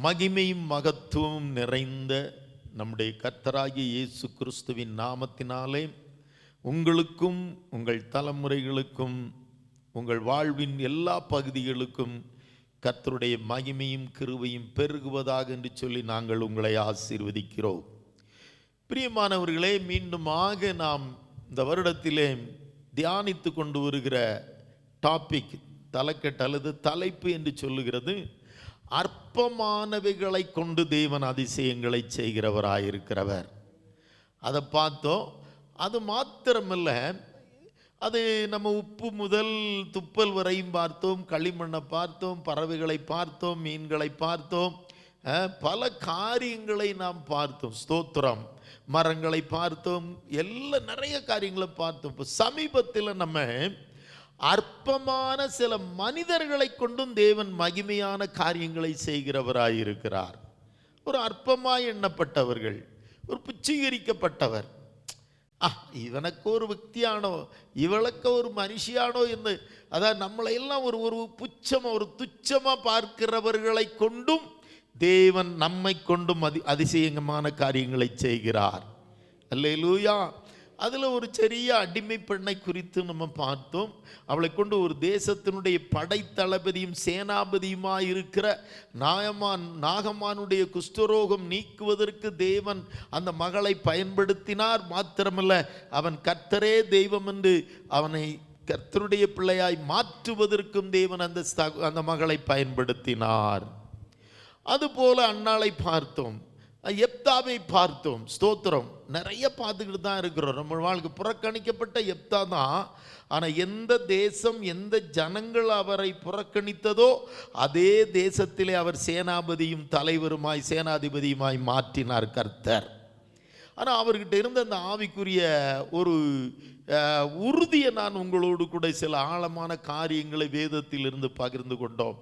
மகிமையும் மகத்துவம் நிறைந்த நம்முடைய கர்த்தராகிய இயேசு கிறிஸ்துவின் நாமத்தினாலே உங்களுக்கும் உங்கள் தலைமுறைகளுக்கும் உங்கள் வாழ்வின் எல்லா பகுதிகளுக்கும் கர்த்தருடைய மகிமையும் கிருபையும் பெருகுவதாக என்று சொல்லி நாங்கள் உங்களை ஆசீர்வதிக்கிறோம். பிரியமானவர்களே, மீண்டுமாக நாம் இந்த வருடத்திலே தியானித்து கொண்டு வருகிற டாபிக், தலைக்கட்டு அல்லது தலைப்பு என்று சொல்லுகிறது, அற்பமானவைகளை கொண்டு தேவன் அதிசயங்களை செய்கிறவராயிருக்கிறவர். அதை பார்த்தோம். அது மாத்திரமல்ல, அது நம்ம உப்பு முதல் துப்பல் வரையும் பார்த்தோம், களிமண்ணை பார்த்தோம், பறவைகளை பார்த்தோம், மீன்களை பார்த்தோம், பல காரியங்களை நாம் பார்த்தோம். ஸ்தோத்திரம். மரங்களை பார்த்தோம், எல்லாம் நிறைய காரியங்களை பார்த்தோம். இப்போ சமீபத்தில் நம்ம அற்பமான சில மனிதர்களை கொண்டும் தேவன் மகிமையான காரியங்களை செய்கிறவராயிருக்கிறார். ஒரு அற்பமாய் எண்ணப்பட்டவர்கள், ஒரு புச்சீகரிக்கப்பட்டவர், இவனுக்கு ஒரு விக்தியானோ, இவளுக்கு ஒரு மனுஷியானோ என்று, அதாவது நம்மளை எல்லாம் ஒரு புச்சமாக ஒரு துச்சமாக பார்க்கிறவர்களை கொண்டும் தேவன் நம்மை கொண்டும் அதிசயமான காரியங்களை செய்கிறார். அல்லேலூயா. அதில் ஒரு சிறிய அடிமை பெண்ணை குறித்து நம்ம பார்த்தோம். அவளை கொண்டு ஒரு தேசத்தினுடைய படைத்தளபதியும் சேனாபதியுமாக இருக்கிற நாகமானுடைய குஷ்டரோகம் நீக்குவதற்கு தேவன் அந்த மகளை பயன்படுத்தினார். மாத்திரமல்ல, அவன் கர்த்தரே தெய்வம் என்று அவனை கர்த்தருடைய பிள்ளையாய் மாற்றுவதற்கும் தேவன் அந்த மகளை பயன்படுத்தினார். அதுபோல அன்னாளை பார்த்தோம், எப்தாவை பார்த்தோம். ஸ்தோத்திரம். நிறைய பார்த்துக்கிட்டு தான் இருக்கிறோம். நம்ம வாழ்க்கை புறக்கணிக்கப்பட்ட எப்தா தான். ஆனால் எந்த தேசம், எந்த ஜனங்கள் அவரை புறக்கணித்ததோ அதே தேசத்திலே அவர் சேனாபதியும் தலைவருமாய் சேனாதிபதியுமாய் மாற்றினார் கர்த்தர். ஆனால் அவர்கிட்ட இருந்த அந்த ஆவிக்குரிய ஒரு உறுதியை நான் உங்களோடு கூட சில ஆழமான காரியங்களை வேதத்திலிருந்து பகிர்ந்து கொண்டோம்.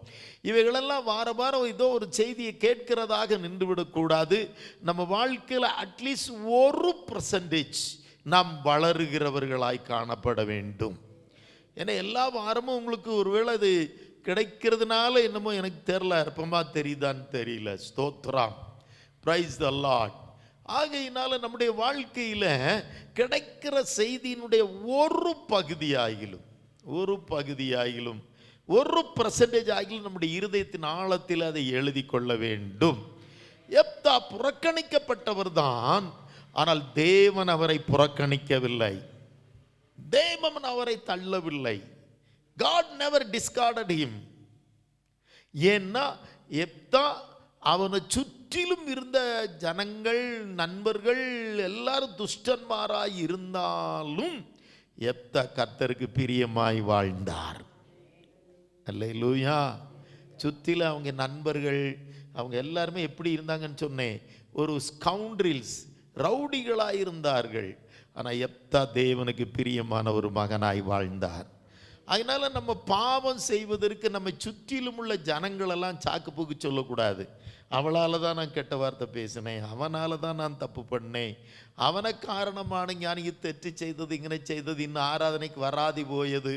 இவைகளெல்லாம் வார வாரம் ஏதோ ஒரு செய்தியை கேட்கிறதாக நின்றுவிடக்கூடாது. நம்ம வாழ்க்கையில் அட்லீஸ்ட் 1% நாம் வளருகிறவர்களாய் காணப்பட வேண்டும். ஏன்னா எல்லா வாரமும் உங்களுக்கு ஒருவேளை அது கிடைக்கிறதுனால என்னமோ எனக்கு தெரியல, அற்பமா தெரியுதான்னு தெரியல. ஸ்தோத்ரம். Praise the Lord. ஆகையினால நம்முடைய வாழ்க்கையில் கிடைக்கிற செய்தியினுடைய ஒரு பகுதியாகிலும் 1% ஆகிலும் நம்முடைய இருதயத்தின் ஆழத்தில் அதை எழுதி கொள்ள வேண்டும். எப்தா புறக்கணிக்கப்பட்டவர் தான், ஆனால் தேவன் அவரை புறக்கணிக்கவில்லை, தேவன் அவரை தள்ளவில்லை. God never discarded him. ஏன்னா எப்தா அவனை சுற்றிலும் இருந்த ஜனங்கள், நண்பர்கள் எல்லாரும் துஷ்டன்மாராய் இருந்தாலும் எப்தா கர்த்தருக்கு பிரியமாய் வாழ்ந்தார். அல்லேலூயா. சுற்றில அவங்க நண்பர்கள், அவங்க எல்லாருமே எப்படி இருந்தாங்கன்னு சொன்னேன், ஒரு ஸ்கவுண்ட்ரில்ஸ், ரவுடிகளாய் இருந்தார்கள். ஆனால் எப்தா தேவனுக்கு பிரியமான ஒரு மகனாய் வாழ்ந்தார். அதனால நம்ம பாவம் செய்வதற்கு நம்ம சுற்றிலும் உள்ள ஜனங்களெல்லாம் சாக்கு போக்கு சொல்லக்கூடாது. அவளால் தான் நான் கெட்ட வார்த்தை பேசினேன், அவனால் தான் நான் தப்பு பண்ணேன், அவனை காரணமான ஞானிக்கு தெற்று செய்தது, இങ്ങനെ செய்தது, இன்னும் ஆராதனைக்கு வராதி போயது,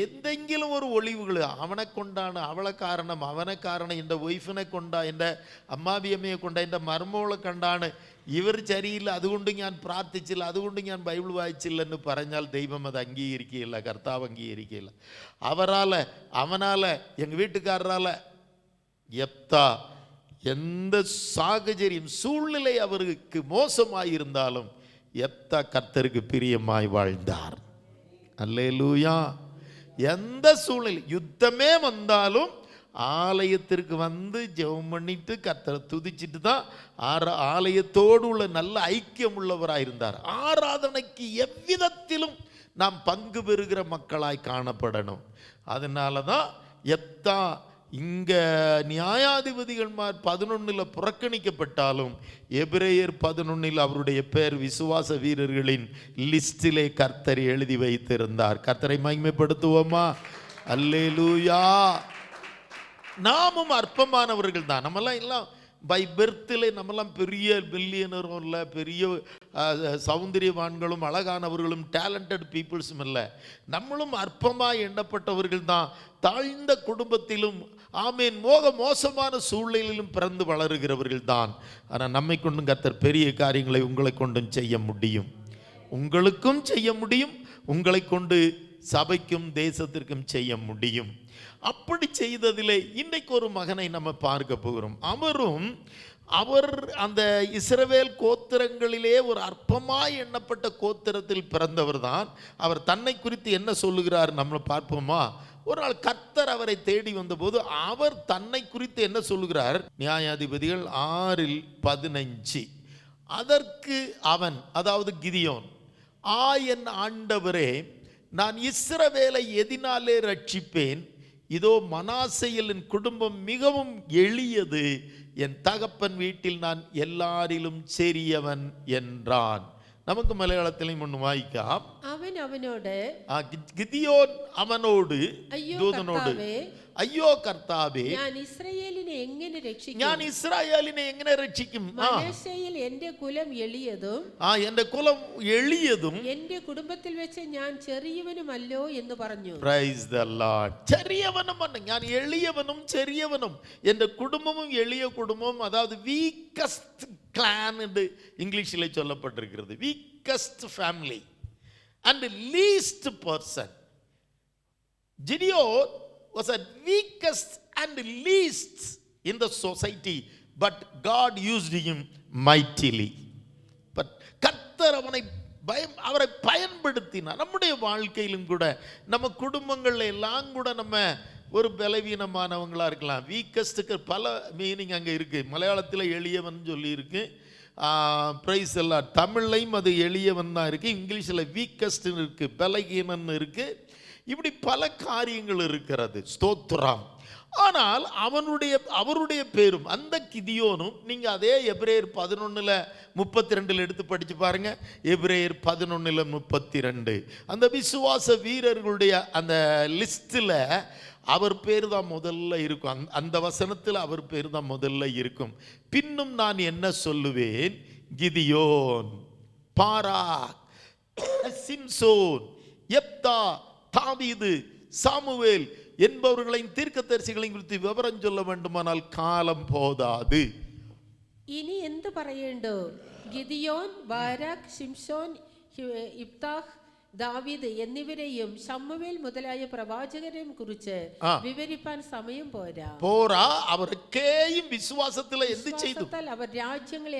എന്തെങ്കിലും ഒരു ഒളിവുകൾ, അവനെ കൊണ്ടാണ്, അവളെ കാരണം, അവനെ കാരണം, എൻ്റെ വൈഫിനെ കൊണ്ടാ, എൻ്റെ അമ്മാവിയമ്മയെ കൊണ്ട, എൻ്റെ മരുമോളെ കണ്ടാണ് ഇവർ ശരിയില്ല, അതുകൊണ്ട് ഞാൻ പ്രാർത്ഥിച്ചില്ല, അതുകൊണ്ട് ഞാൻ ബൈബിൾ വായിച്ചില്ല എന്ന് പറഞ്ഞാൽ ദൈവം അത് അംഗീകരിക്കുകയില്ല, കർത്താവ് അംഗീകരിക്കുകയില്ല. അവനാല எங்கள் வீட்டுக்காரரால் எப்தா எந்த சாகச்சரியம் சூழ்நிலை அவருக்கு மோசமாயிருந்தாலும் எப்தா கர்த்தருக்கு பிரியமாய் வாழ்ந்தார். அல்லேலூயா. எந்த சூழ்நிலை, யுத்தமே வந்தாலும் ஆலயத்திற்கு வந்து ஜெபம் பண்ணிட்டு கர்த்தரை துதிச்சிட்டு தான் ஆலயத்தோடு உள்ள நல்ல ஐக்கியம் உள்ளவராக இருந்தார். ஆராதனைக்கு எவ்விதத்திலும் நாம் பங்கு பெறுகிற மக்களாய் காணப்படணும். அதனால தான் எப்தா இங்கே நியாயாதிபதிகள்மார் 11 புறக்கணிக்கப்பட்டாலும் எபிரேயர் 11 அவருடைய பேர் விசுவாச வீரர்களின் லிஸ்டிலே கர்த்தர் எழுதி வைத்திருந்தார். கர்த்தரை மகிமைப்படுத்துவோமா? அல்லேலூயா. நாமும் அற்பமானவர்கள் தான். நம்மெல்லாம் எல்லாம் பை பெர்த்தில் நம்மெல்லாம் பெரிய பில்லியனரும் இல்லை, பெரிய சௌந்தரியவான்களும் அழகானவர்களும் டேலண்டட் பீப்புள்ஸும் இல்லை. நம்மளும் அற்பமாக எண்ணப்பட்டவர்கள் தான். தாழ்ந்த குடும்பத்திலும் ஆமீன், மோசமான சூழ்நிலையிலும் பிறந்து வளருகிறவர்கள் தான். ஆனால் நம்மை கொண்டும் கர்த்தர் பெரிய காரியங்களை உங்களை கொண்டும் செய்ய முடியும். உங்களுக்கும் செய்ய முடியும், உங்களை கொண்டு சபைக்கும் தேசத்திற்கும் செய்ய முடியும். அப்படி செய்ததிலே இன்றைக்கு ஒரு மகனை நம்ம பார்க்க போகிறோம். அவர் அந்த இஸ்ரவேல் கோத்திரங்களிலே ஒரு அற்பமாய் எண்ணப்பட்ட கோத்திரத்தில் பிறந்தவர் தான். அவர் தன்னை குறித்து என்ன சொல்லுகிறார் நம்ம பார்ப்போமா? ஒரு நாள் கர்த்தர் அவரை தேடி வந்தபோது அவர் தன்னை குறித்து என்ன சொல்லுகிறார்? நியாயாதிபதிகள் 6:15. அதற்கு அவன், அதாவது கிதியோன், என் ஆண்டவரே, நான் இஸ்ரவேலை எதினாலே ரட்சிப்பேன்? இதோ மனாசேயில் என் குடும்பம் மிகவும் எளியது, என் தகப்பன் வீட்டில் நான் எல்லாரிலும் சிறியவன் என்றான். நமக்கு மலையாளத்திலையும் ஒன்று வாய்ക്കാം. கிதியோன் அவனோடு, தூதனோடு, ஐயோ കർത്താവേ, ഞാൻ ഇസ്രായേലിനെ എങ്ങനെ രക്ഷിക്കും? ഞാൻ ഇസ്രായേലിനെ എങ്ങനെ രക്ഷിക്കും? മനശ്ശയിൽ എൻ്റെ കുലം എളിയതും, എൻ്റെ കുലം എളിയതും എൻ്റെ കുടുംബത്തിൽ വെച്ച് ഞാൻ ചെറിയവനുമല്ലോ എന്ന് പറഞ്ഞു. Praise the Lord. ചെറിയവനും, ഞാൻ എളിയവനും ചെറിയവനും, എൻ്റെ കുടുംബமும் எளிய குடும்பம், அதாவது வீக்கஸ்ட் கிளான் என்று இங்கிலீஷில் சொல்லப்பட்டிருக்கிறது. Weakest family and least person. Gideon was the weakest and least in the society, but God used him mightily. But கர்த்தர் அவரை பயன்படுத்தினார். நம்முடைய வாழ்க்கையிலும் கூட, நம்ம குடும்பங்கள்ல எல்லாம் கூட நம்ம ஒரு பலவீனமானவங்களா இருக்கலாம். வீக்கஸ்டுக்கு பல மீனிங் அங்கே இருக்கு. மலையாளத்தில் எளியவன் சொல்லி இருக்கு, பிரைஸ் எல்லாம். தமிழ்லையும் அது எளியவன் தான் இருக்கு, இங்கிலீஷில் வீக்கஸ்ட் இருக்கு, பலகீனன் இருக்கு. இப்படி பல காரியங்கள் இருக்கிறது. ஸ்தோத்திரம். ஆனால் அவருடைய பேரும் அந்த கிதியோனும், நீங்கள் அதே எபிரேயர் 11:32 எடுத்து படித்து பாருங்க. எபிரேயர் 11:32 அந்த விசுவாச வீரர்களுடைய அந்த லிஸ்டில் அவர் பேர் தான் முதல்ல இருக்கும். அந்த வசனத்தில் அவர் பேர் தான் முதல்ல இருக்கும். பின்னும் நான் என்ன சொல்லுவேன்? கிதியோன், பாராக், சிம்சோன், யெப்தா, தாவீது, சாமுவேல் என்பவர்களின் தீர்க்கதரிசிகளை குறித்து விவரம் சொல்ல வேண்டுமானால் காலம் போதாது. இனி എന്ത് പറയേണ്ടോ? ഗിദിയോൻ, ബാരാക്ക്, ശിംശോൻ, യിഫ്താഹ്, ദാവീദ് എന്നിവരെയും ശമ്മൂവേൽ മുതലായ പ്രവാചകരെയും കുറിച്ച് വിവരിപ്പാൻ സമയം പോരാ. അവരൊക്കെയും വിശ്വാസത്തിൽ എന്ത് ചെയ്തു? അവർ രാജ്യങ്ങളെ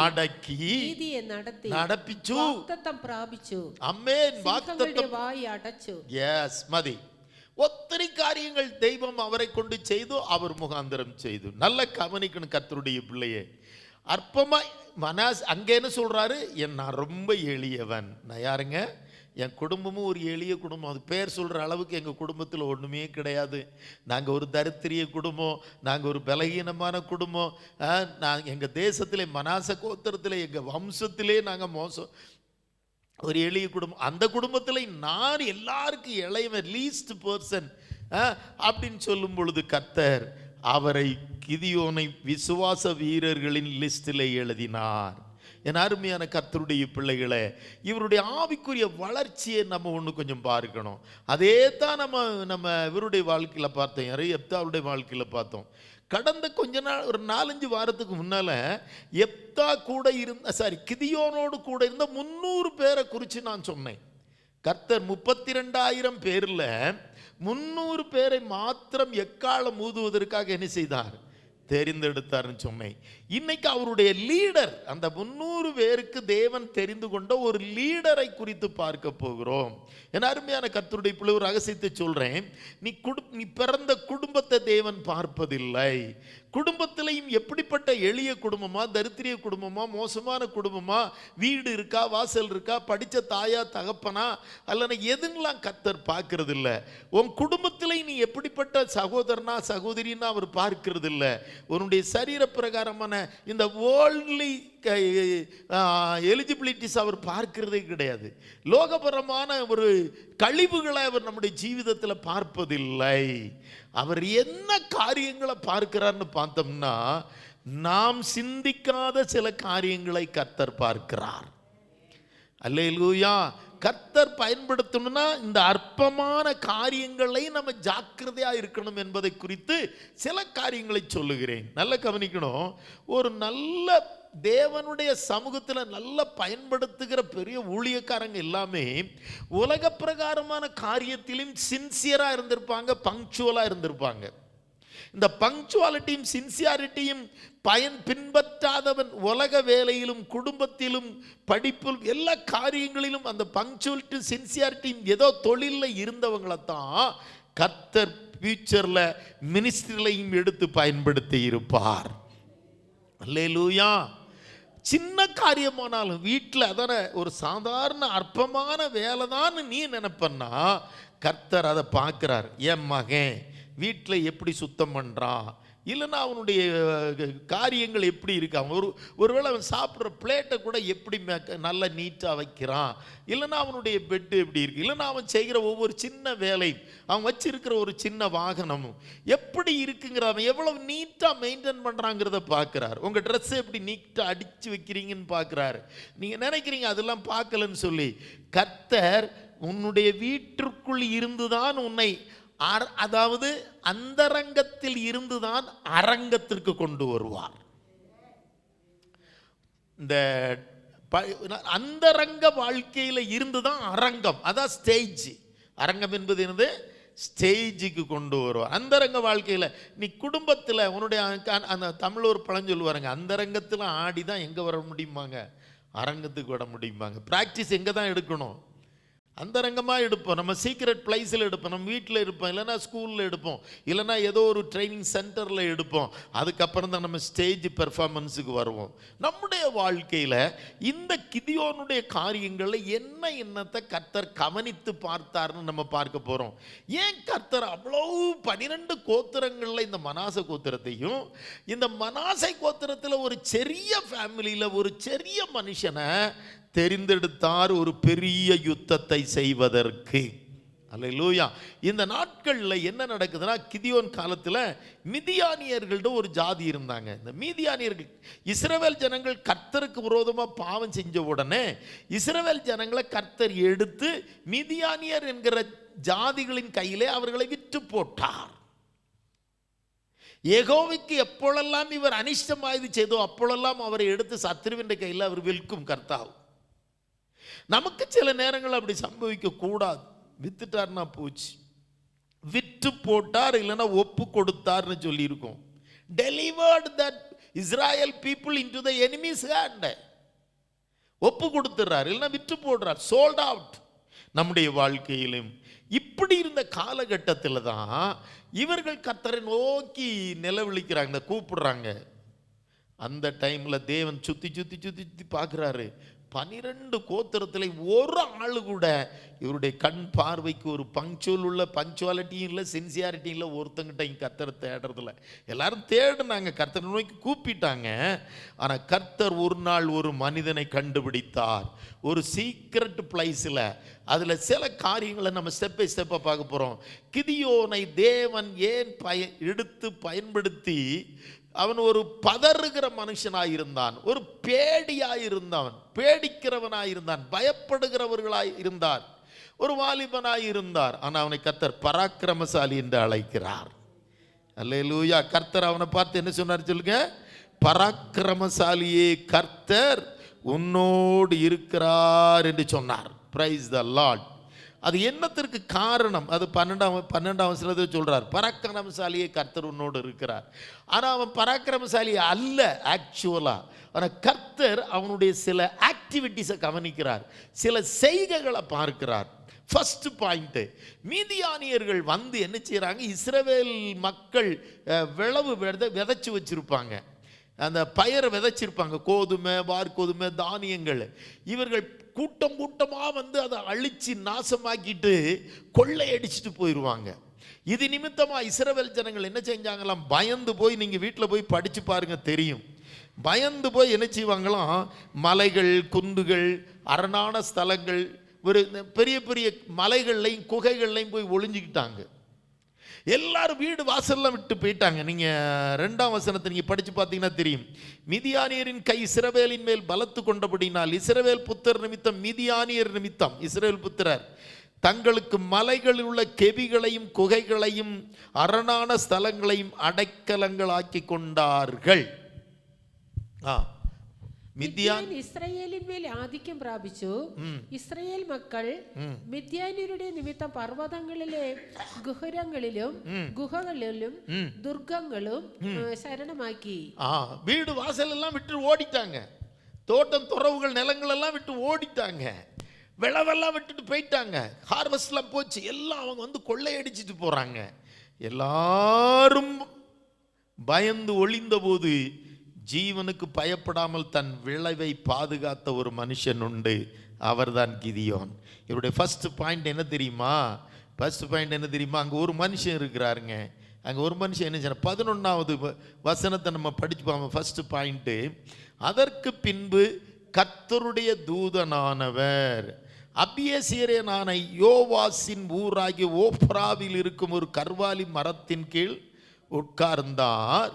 അടക്കി നീതിയെ നടപ്പിച്ചു, വാഗ്ദത്തം പ്രാപിച്ചു, ആമേൻ, വാഗ്ദത്തം വായി അടച്ചു. യെസ്, മതി. ஒத்தனை காரியங்கள் தெய்வம் அவரை கொண்டு செய்து, அவர் முகாந்திரம் செய்து. நல்ல கவனிக்கணும் கர்த்தருடைய பிள்ளையே. அற்பமாய் மனாஸ் அங்கே என்ன சொல்றாரு? நான் ரொம்ப எளியவன். நான் யாருங்க? என் குடும்பமும் ஒரு எளிய குடும்பம். அது பேர் சொல்கிற அளவுக்கு எங்கள் குடும்பத்தில் ஒன்றுமே கிடையாது. நாங்கள் ஒரு தரித்திரிய குடும்பம், நாங்கள் ஒரு பலகீனமான குடும்பம். எங்கள் தேசத்திலே மனாச கோத்திரத்தில் எங்கள் வம்சத்திலே நாங்கள் மோசம், ஒரு எளிய குடும்பம். அந்த குடும்பத்தில் நான் எல்லாருக்கும் இளையவன், லீஸ்ட் பர்சன் அப்படின்னு சொல்லும் பொழுது கர்த்தர் அவரை, கிதியோனை, விசுவாச வீரர்களின் லிஸ்டில் எழுதினார். என் அருமையான கர்த்தருடைய பிள்ளைகளை, இவருடைய ஆவிக்குரிய வளர்ச்சியை நம்ம ஒன்று கொஞ்சம் பார்க்கணும். அதே தான் நம்ம இவருடைய வாழ்க்கையில் பார்த்தோம், யெப்தாவுடைய வாழ்க்கையில் பார்த்தோம். கடந்த கொஞ்ச நாள், ஒரு 4-5 வாரத்துக்கு முன்னால் கிதியோனோடு கூட இருந்த 300 பேரை குறித்து நான் சொன்னேன். கர்த்தர் 32,000 பேரில் 300 பேரை மாத்திரம் எக்காலம் ஊதுவதற்காக என்ன செய்தார்? தெரிந்தெடுத்தார்னு சொன்னேன். இன்னைக்கு அவருடைய லீடர், அந்த 300 பேருக்கு தேவன் தெரிந்து கொண்ட ஒரு லீடரை குறித்து பார்க்க போகிறோம். என் அருமையான கர்த்தருடைய பிள்ளை, ஒரு ரகசியத்தை சொல்றேன். நீ பிறந்த குடும்பத்தை தேவன் பார்ப்பதில்லை. குடும்பத்திலையும் எப்படிப்பட்ட எளிய குடும்பமா, தரித்திரிய குடும்பமா, மோசமான குடும்பமா, வீடு இருக்கா, வாசல் இருக்கா, படித்த தாயா தகப்பனா, அல்லனா எதுன்னெலாம் கர்த்தர் பார்க்கறது இல்லை. உன் குடும்பத்திலே நீ எப்படிப்பட்ட சகோதரனா சகோதரின்னா அவர் பார்க்கறது இல்லை. உன்னுடைய சரீர பிரகாரமான இந்த வேர்ல்ட்லி எலிஜிபிலிட்டிஸ் அவர் பார்க்கிறதே கிடையாது. லோகபரமான ஒரு கழிவுகளை அவர் நம்முடைய ஜீவிதத்தில் பார்ப்பதில்லை. அவர் என்ன காரியங்களை பார்க்கிறார்னு பார்த்தோம்னா, நாம் சிந்திக்காத சில காரியங்களை கர்த்தர் பார்க்கிறார். அல்லேலூயா. கர்த்தர் பயன்படுத்தணும்னா இந்த அற்பமான காரியங்களை நம்ம ஜாக்கிரதையா இருக்கணும் என்பதை குறித்து சில காரியங்களை சொல்லுகிறேன். நல்ல கவனிக்கணும். ஒரு நல்ல தேவனுடைய சமூகத்தில் நல்ல பயன்படுத்துகிற பெரிய ஊழியக்காரங்க எல்லாமே உலக பிரகாரமான காரியத்திலும் சின்சியரா இருந்திருப்பாங்க, பங்க்சுவலா இருந்திருப்பாங்க. இந்த பங்க்சுவாலிட்டியும் சின்சியாரிட்டியும் பின்பற்றாதவன் உலக வேலையிலும் குடும்பத்திலும் படிப்பிலும் எல்லா காரியங்களிலும் அந்த பங்க்சுவாலிட்டி சின்சியாரிட்டியும் ஏதோ தொழிலில் இருந்தவங்களை தான் கர்த்தர் ஃபியூச்சர்ல மினிஸ்ட்ரிலையும் எடுத்து பயன்படுத்தி இருப்பார். அல்லேலூயா. சின்ன காரியமானாலும் வீட்டில் அதான ஒரு சாதாரண அற்பமான வேலை தான் நீ நினைப்பன்னா கர்த்தர் அதை பார்க்கிறார். என் மகன் வீட்டில் எப்படி சுத்தம் பண்ணுறான், இல்லைன்னா அவனுடைய காரியங்கள் எப்படி இருக்கு, அவன் ஒருவேளை அவன் சாப்பிட்ற பிளேட்டை கூட எப்படி நல்லா நீட்டாக வைக்கிறான், இல்லைன்னா அவனுடைய பெட்டு எப்படி இருக்கு, இல்லைன்னா அவன் செய்கிற ஒவ்வொரு சின்ன வேலை, அவன் வச்சிருக்கிற ஒரு சின்ன வாகனமும் எப்படி இருக்குங்கிற, அவன் எவ்வளவு நீட்டாக மெயின்டைன் பண்ணுறாங்கிறத பார்க்குறாரு. உங்கள் ட்ரெஸ்ஸை எப்படி நீட்டாக அடித்து வைக்கிறீங்கன்னு பார்க்குறாரு. நீங்கள் நினைக்கிறீங்க அதெல்லாம் பார்க்கலன்னு சொல்லி. கர்த்தர் உன்னுடைய வீட்டிற்குள் இருந்துதான் உன்னை அதாவது அந்தரங்கத்தில் இருந்துதான் அரங்கத்திற்கு கொண்டு வருவார். இந்த அந்தரங்க வாழ்க்கையில் இருந்துதான் அரங்கம், அதான் ஸ்டேஜ். அரங்கம் என்பது என்னது? ஸ்டேஜுக்கு கொண்டு வருவார். அந்தரங்க வாழ்க்கையில் நீ குடும்பத்தில் உன்னுடைய அந்த தமிழ் ஒரு பழம் சொல்லுவாருங்க, அந்தரங்கத்தில் ஆடி தான் எங்கே வர முடியுமாங்க, அரங்கத்துக்கு வர முடியுமாங்க. ப்ராக்டிஸ் எங்கே தான் எடுக்கணும்? அந்தரங்கமாக எடுப்போம். நம்ம சீக்ரெட் பிளேஸில் எடுப்போம், நம்ம வீட்டில் எடுப்போம், இல்லைனா ஸ்கூலில் எடுப்போம், இல்லைனா ஏதோ ஒரு ட்ரைனிங் சென்டரில் எடுப்போம். அதுக்கப்புறம் தான் நம்ம ஸ்டேஜ் பெர்ஃபார்மன்ஸுக்கு வருவோம். நம்முடைய வாழ்க்கையில் இந்த கிதியோனுடைய காரியங்களில் என்னத்தை கர்த்தர் கவனித்து பார்த்தார்னு நம்ம பார்க்க போகிறோம். ஏன் கர்த்தர் அவ்வளோ 12 கோத்திரங்களில் இந்த மனாசை கோத்திரத்தையும், இந்த மனாசை கோத்திரத்தில் ஒரு சிறிய ஃபேமிலியில் ஒரு சிறிய மனுஷனை தெரிந்தெடுத்தார் ஒரு பெரிய யுத்தத்தை செய்வதற்கு? அல்லேலூயா. இந்த நாட்களில் என்ன நடக்குதுன்னா, கிதியோன் காலத்தில் மிதியானியர்கள்ட்ட ஒரு ஜாதி இருந்தாங்க. இந்த மிதியானியர்கள் இஸ்ரவேல் ஜனங்கள் கர்த்தருக்கு விரோதமாக பாவம் செஞ்ச உடனே இஸ்ரவேல் ஜனங்களை கர்த்தர் எடுத்து மிதியானியர் என்கிற ஜாதிகளின் கையிலே அவர்களை விற்று போட்டார். யெகோவாவுக்கு எப்பொழுதெல்லாம் இவர் அனிஷ்டமாயது செய்தோ அப்பொழுதெல்லாம் அவரை எடுத்து சத்ருவின் கையில் அவர் விற்கும் கர்த்தாவு. நமக்கு சில நேரங்கள் அப்படி சம்பவிக்க கூடாது. வித்துட்டார்னா போச்சு, விற்று போட்டார், இல்லைன்னா ஒப்பு கொடுத்தார்னு சொல்லியிருக்கோம். Delivered that Israel people into the enemies hand. ஒப்பு கொடுத்துறார், இல்லைன்னா விற்று போடுறார், சோல்ட் அவுட். நம்முடைய வாழ்க்கையிலும் இப்படி இருந்த காலகட்டத்தில் தான் இவர்கள் கர்த்தரை நோக்கி நிலவிழிக்கிறாங்க, கூப்பிடுறாங்க. அந்த டைமில் தேவன் சுற்றி சுற்றி சுற்றி சுற்றி பார்க்குறாரு. 12 கோத்திரத்தில் ஒரு ஆளு கூட இவருடைய கண் பார்வைக்கு ஒரு பங்க்சுவாலிட்டியும் இல்லை, சின்சியாரிட்டியும் இல்லை. ஒருத்தங்கிட்ட இங்கே கர்த்தரை தேடுறதில்ல. எல்லாரும் தேடுனாங்க, கர்த்தரை நோக்கி கூப்பிட்டாங்க. ஆனால் கர்த்தர் ஒரு நாள் ஒரு மனிதனை கண்டுபிடித்தார், ஒரு சீக்ரெட் பிளேஸில். அதில் சில காரியங்களை நம்ம ஸ்டெப் பை ஸ்டெப்பாக பார்க்க போகிறோம். கிதியோனை தேவன் ஏன் எடுத்து பயன்படுத்தி அவன் ஒரு பதறுகிற மனுஷனாயிருந்தான், ஒரு பேடியாயிருந்தான், பேடிக்கிறவனாயிருந்தான், பயப்படுகிறவர்களாய் இருந்தார், ஒரு வாலிபனாயிருந்தார். ஆனால் அவனை கர்த்தர் பராக்கிரமசாலி என்று அழைக்கிறார். அல்லேலூயா. கர்த்தர் அவனை பார்த்து என்ன சொன்னார் சொல்லுங்க? பராக்கிரமசாலியே, கர்த்தர் உன்னோடு இருக்கிறார் என்று சொன்னார். Price the Lord. அது என்னத்திற்கு காரணம்? அது 12ஆம் வசனத்தில் சொல்றார், பராக்கிரமசாலியே கர்த்தர் உன்னோடு இருக்கிறார். ஆனால் அவன் பராக்கிரமசாலி அல்ல ஆக்சுவலா. ஆனால் கர்த்தர் அவனுடைய சில ஆக்டிவிட்டிஸை கவனிக்கிறார், சில செய்கைகளை பார்க்கிறார். ஃபர்ஸ்ட் பாயிண்ட், மீதியானியர்கள் வந்து என்ன செய்யறாங்க? இஸ்ரவேல் மக்கள் விளவு விதைச்சு வச்சிருப்பாங்க, அந்த பயிரை விதைச்சிருப்பாங்க, கோதுமை, வார்கோதுமை, தானியங்கள். இவர்கள் கூட்டம் கூட்டமாக வந்து அதை அழிச்சு நாசமாக்கிட்டு கொள்ளையடிச்சிட்டு போயிடுவாங்க. இது நிமித்தமாக இஸ்ரவேல் ஜனங்கள் என்ன செஞ்சாங்களாம்? பயந்து போய், நீங்கள் வீட்டில் போய் படித்து பாருங்க தெரியும். பயந்து போய் என்ன செய்வாங்களாம்? மலைகள், குன்றுகள், அரணான ஸ்தலங்கள், ஒரு பெரிய பெரிய மலைகள்லையும் குகைகள்லையும் போய் ஒளிஞ்சிக்கிட்டாங்க. எல்லாரும் வீடு வாசல்லாம் விட்டு போயிட்டாங்க. நீங்க 2ஆம் வசனத்தை நீங்க படிச்சு பார்த்தீங்கன்னா தெரியும். மிதியானியரின் கை இஸ்ரவேலின் மேல் பலத்து கொண்டபடினால் இஸ்ரவேல் புத்தர் நிமித்தம் மிதியானியர் நிமித்தம் இஸ்ரவேல் புத்திரர் தங்களுக்கு மலைகளில் உள்ள கெபிகளையும் குகைகளையும் அரணான ஸ்தலங்களையும் அடைக்கலங்களாக்கி கொண்டார்கள். മിദ്യാൻ ഇസ്രായേലിന്മേൽ ആധിക്യം പ്രാപിച്ചു. ഇസ്രായേൽ മക്കൾ മിദ്യാന്യരുടെ നിമിത്തം പർവ്വതങ്ങളിലെ ഗുഹകളിലും ദുർഗങ്ങളും ശരണമാക്കി. வீடு வாசல் எல்லாம் விட்டு ஓடிட்டாங்க. தோட்டம் துறவுகள் நிலங்கள் எல்லாம் விட்டு ஓடிட்டாங்க. விளவெல்லாம் விட்டுட்டு போயிட்டாங்க. ஹார்வெஸ்ட்லாம் போச்சு. எல்லாம் அவங்க வந்து கொள்ளையடிச்சிட்டு போறாங்க. எல்லாரும் பயந்து ஒளிந்த போது ஜீவனுக்கு பயப்படாமல் தன் விளைவை பாதுகாத்த ஒரு மனுஷன் உண்டு. அவர்தான் கிதியோன். இவருடைய ஃபர்ஸ்ட் பாயிண்ட் என்ன தெரியுமா? அங்கே ஒரு மனுஷன் இருக்கிறாருங்க. அங்கே ஒரு மனுஷன் என்ன செய்ய 11வது வசனத்தை நம்ம படிச்சுப்பாங்க. ஃபர்ஸ்ட் பாயிண்ட்டு, அதற்கு பின்பு கர்த்தருடைய தூதனானவர் அபியசீரியனான யோவாசின் ஊராகிய ஓப்ராவில் இருக்கும் ஒரு கர்வாலி மரத்தின் கீழ் உட்கார்ந்தார்.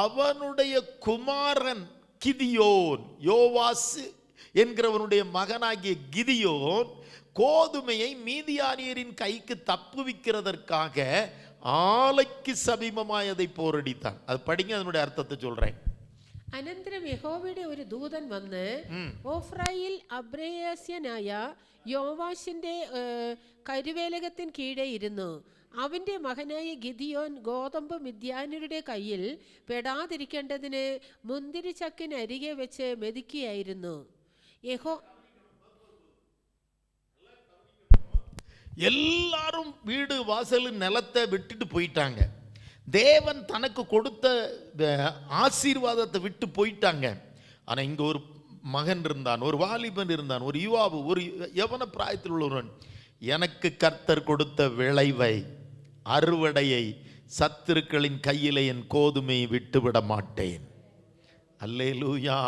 அவனுடைய குமாரன் கிதியோன், யோவாசு என்கிறவனுடைய மகனாகிய கிதியோன் கோதுமையை மீதியானியரின் கைக்கு தப்புவிக்கிறதற்காக ஆலைக்கு சமீபமாய் அதை போரடித்தான். அது படிங்க, அதனுடைய அர்த்தத்தை சொல்றேன். അനന്തരം യഹോവയുടെ ഒരു ദൂതൻ വന്ന് ഓഫ്രായിൽ അബ്രേയസ്യനായ യോവാശിന്റെ കരുവേലകത്തിന് കീഴെ ഇരുന്നു. അവന്റെ മകനായ ഗിദിയോൻ ഗോതമ്പ് മിദ്യാന്യരുടെ കയ്യിൽ പെടാതിരിക്കേണ്ടതിന് മുന്തിരിച്ചക്കിന് അരികെ വെച്ച് മെതിക്കുകയായിരുന്നു. எல்லாரும் வீடு வாசல் நிலத்தை விட்டுட்டு போயிட்டாங்க. தேவன் தனக்கு கொடுத்த ஆசீர்வாதத்தை விட்டு போயிட்டாங்க. ஆனால் இங்கே ஒரு மகன் இருந்தான், ஒரு வாலிபன் இருந்தான், ஒரு யுவாவு, ஒரு யவன பிராயத்தில் உள்ளவன். எனக்கு கர்த்தர் கொடுத்த விளைவை, அறுவடையை, சத்துருக்களின் கையிலே என் கோதுமையை விட்டுவிட மாட்டேன். அல்லேலூயா.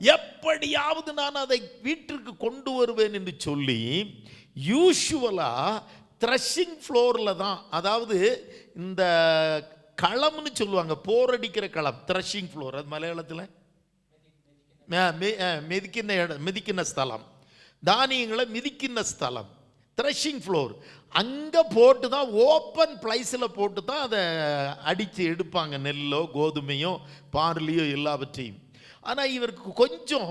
எப்படியாவது நான் அதை வீட்டிற்கு கொண்டு வருவேன் என்று சொல்லி யூசுவலா த்ரெஷிங் ஃப்ளோரில் தான், அதாவது இந்த களம்னு சொல்லுவாங்க, போரடிக்கிற களம், த்ரெஷிங் ஃப்ளோர். அது மலையாளத்தில் மிதிக்கின ஸ்தலம், தானியங்களை மிதிக்கின ஸ்தலம், த்ரெஷிங் ஃப்ளோர். அங்கே போட்டு தான், ஓப்பன் பிளேஸில் போட்டு தான் அதை அடித்து எடுப்பாங்க, நெல்லோ கோதுமையோ பார்லியோ எல்லாவற்றையும். ஆனால் இவருக்கு கொஞ்சம்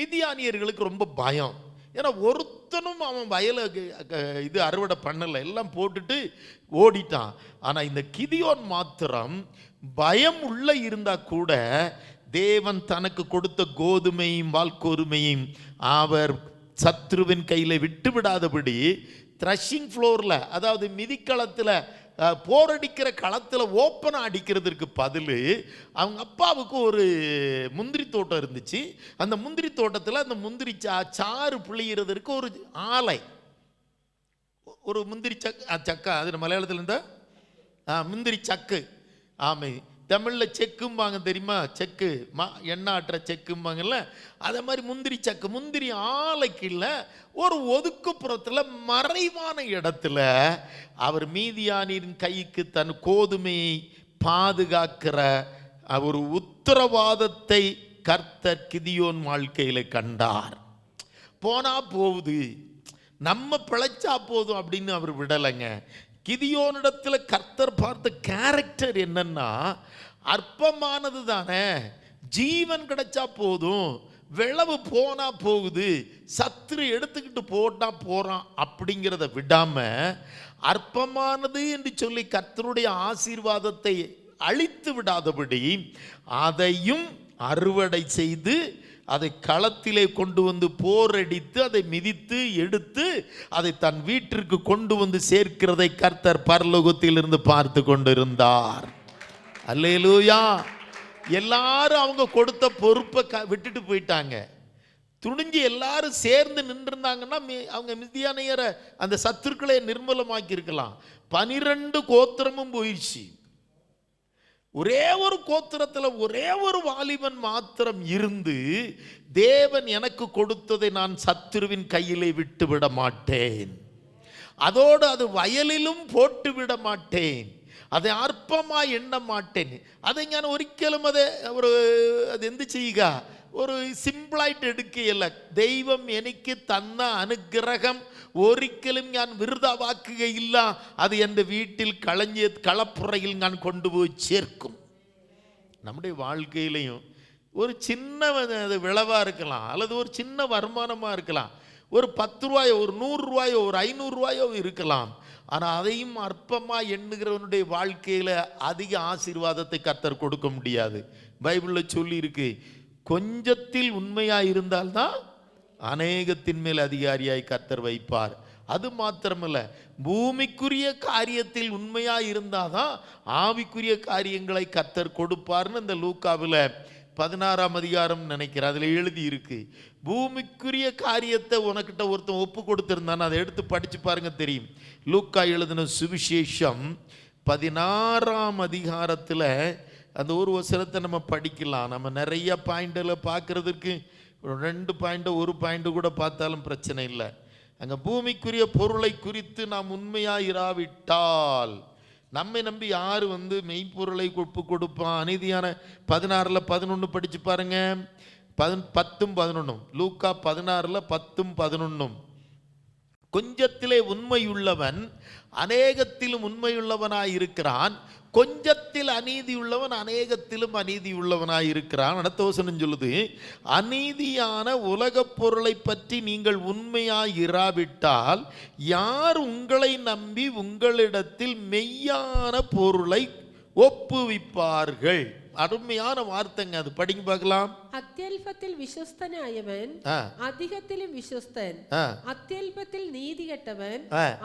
மிதியானியர்களுக்கு ரொம்ப பயம். ஏன்னா ஒருத்தனும் அவன் வயலை இது அறுவடை பண்ணலை, எல்லாம் போட்டுட்டு ஓடிட்டான். ஆனால் இந்த கிதியோன் மாத்திரம் பயம் உள்ள இருந்தா கூட தேவன் தனக்கு கொடுத்த கோதுமையும் வால்கோதுமையும் அவர் சத்ருவின் கையில் விட்டு விடாதபடி த்ரஷிங் ஃப்ளோரில், அதாவது மிதிக்களத்தில், போரடிக்கிற களத்தில் ஓப்பனாக அடிக்கிறதுக்கு பதில் அவங்க அப்பாவுக்கு ஒரு முந்திரி தோட்டம் இருந்துச்சு. அந்த முந்திரி தோட்டத்தில் அந்த முந்திரி சாறு புளிகிறதுக்கு ஒரு ஆலை, ஒரு முந்திரி சக்கா, அது மலையாளத்தில் இருந்த முந்திரி சக்கு. ஆமை, தமிழில் செக்கும்பாங்க தெரியுமா? செக்கு, எண்ணெய் ஆட்டுற செக்கும்பாங்கல்ல, அதை மாதிரி முந்திரி சக்கு. முந்திரி ஆலைக்குள்ள ஒரு ஒதுக்குப்புறத்தில் மறைவான இடத்துல அவர் மீதியானின் கைக்கு தன் கோதுமையை பாதுகாக்கிற ஒரு உத்தரவாதத்தை கர்த்தர் கிதியோன் வாழ்க்கையில் கண்டார். போனா போகுது, நம்ம பிழைச்சா போதும் அப்படின்னு அவர் விடலைங்க. கிதியோனிடத்தில் கர்த்தர் பார்த்த கேரக்டர் என்னன்னா, அற்பமானது தானே, ஜீவன் கிடைச்சா போதும், விளவு போனா போகுது, சத்துரு எடுத்துக்கிட்டு போட்டா போறான் அப்படிங்கிறத விடாம, அற்பமானது என்று சொல்லி கர்த்தருடைய ஆசீர்வாதத்தை அழித்து விடாதபடி அதையும் அறுவடை செய்து அதை களத்திலே கொண்டு வந்து போரடித்து அதை மிதித்து எடுத்து அதை தன் வீட்டிற்கு கொண்டு வந்து சேர்க்கிறதை கர்த்தர் பரலோகத்திலிருந்து பார்த்து கொண்டிருந்தார். அல்லேலூயா. எல்லாரும் அவங்க கொடுத்த பொறுப்பை விட்டுட்டு போயிட்டாங்க. துணிஞ்சு எல்லாரும் சேர்ந்து நின்றுருந்தாங்கன்னா அவங்க மிதியானியரை, அந்த சத்துருக்களை நிர்மூலமாக்கி இருக்கலாம். 12 கோத்திரமும் போயிடுச்சு. ஒரே ஒரு கோத்திரத்தில் ஒரே ஒரு வாலிபன் மாத்திரம் இருந்து, தேவன் எனக்கு கொடுத்ததை நான் சத்துருவின் கையிலே விட்டு விட மாட்டேன், அதோடு அது வயலிலும் போட்டு விட மாட்டேன், அதை അർപ്പമായി എണ്ണ മാട്ടേൻ. അത് ഞാൻ ഒരിക്കലും അത് എന്ത് ചെയ്യുക, ഒരു സിമ്പിളായിട്ട് എടുക്കുകയല്ല. ദൈവം എനിക്ക് തന്ന അനുഗ്രഹം ഒരിക്കലും ഞാൻ വെറുതാവാക്കുകയില്ല. അത് എൻ്റെ വീട്ടിൽ കളപ്പുറയിൽ ഞാൻ കൊണ്ടുപോയി ചേർക്കും. നമ്മുടെ வாழ்க்கையிலையும் ஒரு சின்ன விளைவாக இருக்கலாம், அல்லது ஒரு சின்ன வருமானமாக இருக்கலாம், ஒரு 10 ரூபாயோ ஒரு 100 ரூபாயோ ஒரு 500 ரூபாயோ இருக்கலாம். ஆனால் அதையும் அற்பமாக எண்ணுகிறவனுடைய வாழ்க்கையில் அதிக ஆசீர்வாதத்தை கர்த்தர் கொடுக்க முடியாது. பைபிளில் சொல்லி இருக்கு, கொஞ்சத்தில் உண்மையாக இருந்தால்தான் அநேகத்தின் மேல் அதிகாரியாய் கர்த்தர் வைப்பார். அது மாத்திரமல்ல, பூமிக்குரிய காரியத்தில் உண்மையாக இருந்தாதான் ஆவிக்குரிய காரியங்களை கர்த்தர் கொடுப்பார்னு இந்த லூக்காவில் 16ஆம் அதிகாரம் நினைக்கிறேன், அதில் எழுதி இருக்கு. பூமிக்குரிய காரியத்தை உனக்கிட்ட ஒருத்தன் ஒப்பு கொடுத்திருந்தான்னு அதை எடுத்து படிச்சு பாருங்க, தெரியும். லூக்கா எழுதின சுவிசேஷம் 16ஆம் அதிகாரத்தில் அந்த ஒரு வசனத்தை நம்ம படிக்கலாம். நம்ம நிறைய பாயிண்டில் பார்க்கறதுக்கு 2 பாயிண்ட் 1 பாயிண்ட் கூட பார்த்தாலும் பிரச்சனை இல்லை. அங்கே பூமிக்குரிய பொருளை குறித்து நாம் உண்மையாக இராவிட்டால் நம்மை நம்பி யார் மெய்ப்பொருளை ஒப்பு கொடுப்பான்? அநீதியான 16ல் 11 படிச்சு பாருங்க, 10-11. லூக்கா 16ல் 10-11. கொஞ்சத்திலே உண்மையுள்ளவன் அநேகத்திலும் உண்மையுள்ளவனாய் இருக்கிறான், கொஞ்சத்தில் அநீதி உள்ளவன் அநேகத்திலும் அநீதி உள்ளவனாய் இருக்கிறான். அடுத்த வசனம் சொல்லுது, அநீதியான உலகப் பொருளை பற்றி நீங்கள் உண்மையாய் இராவிட்டால் யார் உங்களை நம்பி உங்களிடத்தில் மெய்யான பொருளை ஒப்புவிப்பார்கள்? அருமையான வார்த்தைங்க, அது படிங்க பார்க்கலாம். അത്യല്പത്തിൽ വിശ്വസ്തനായവൻ അധികത്തിലും വിശ്വസ്തൻ, അത്യല്പത്തിൽ നീതികെട്ടവൻ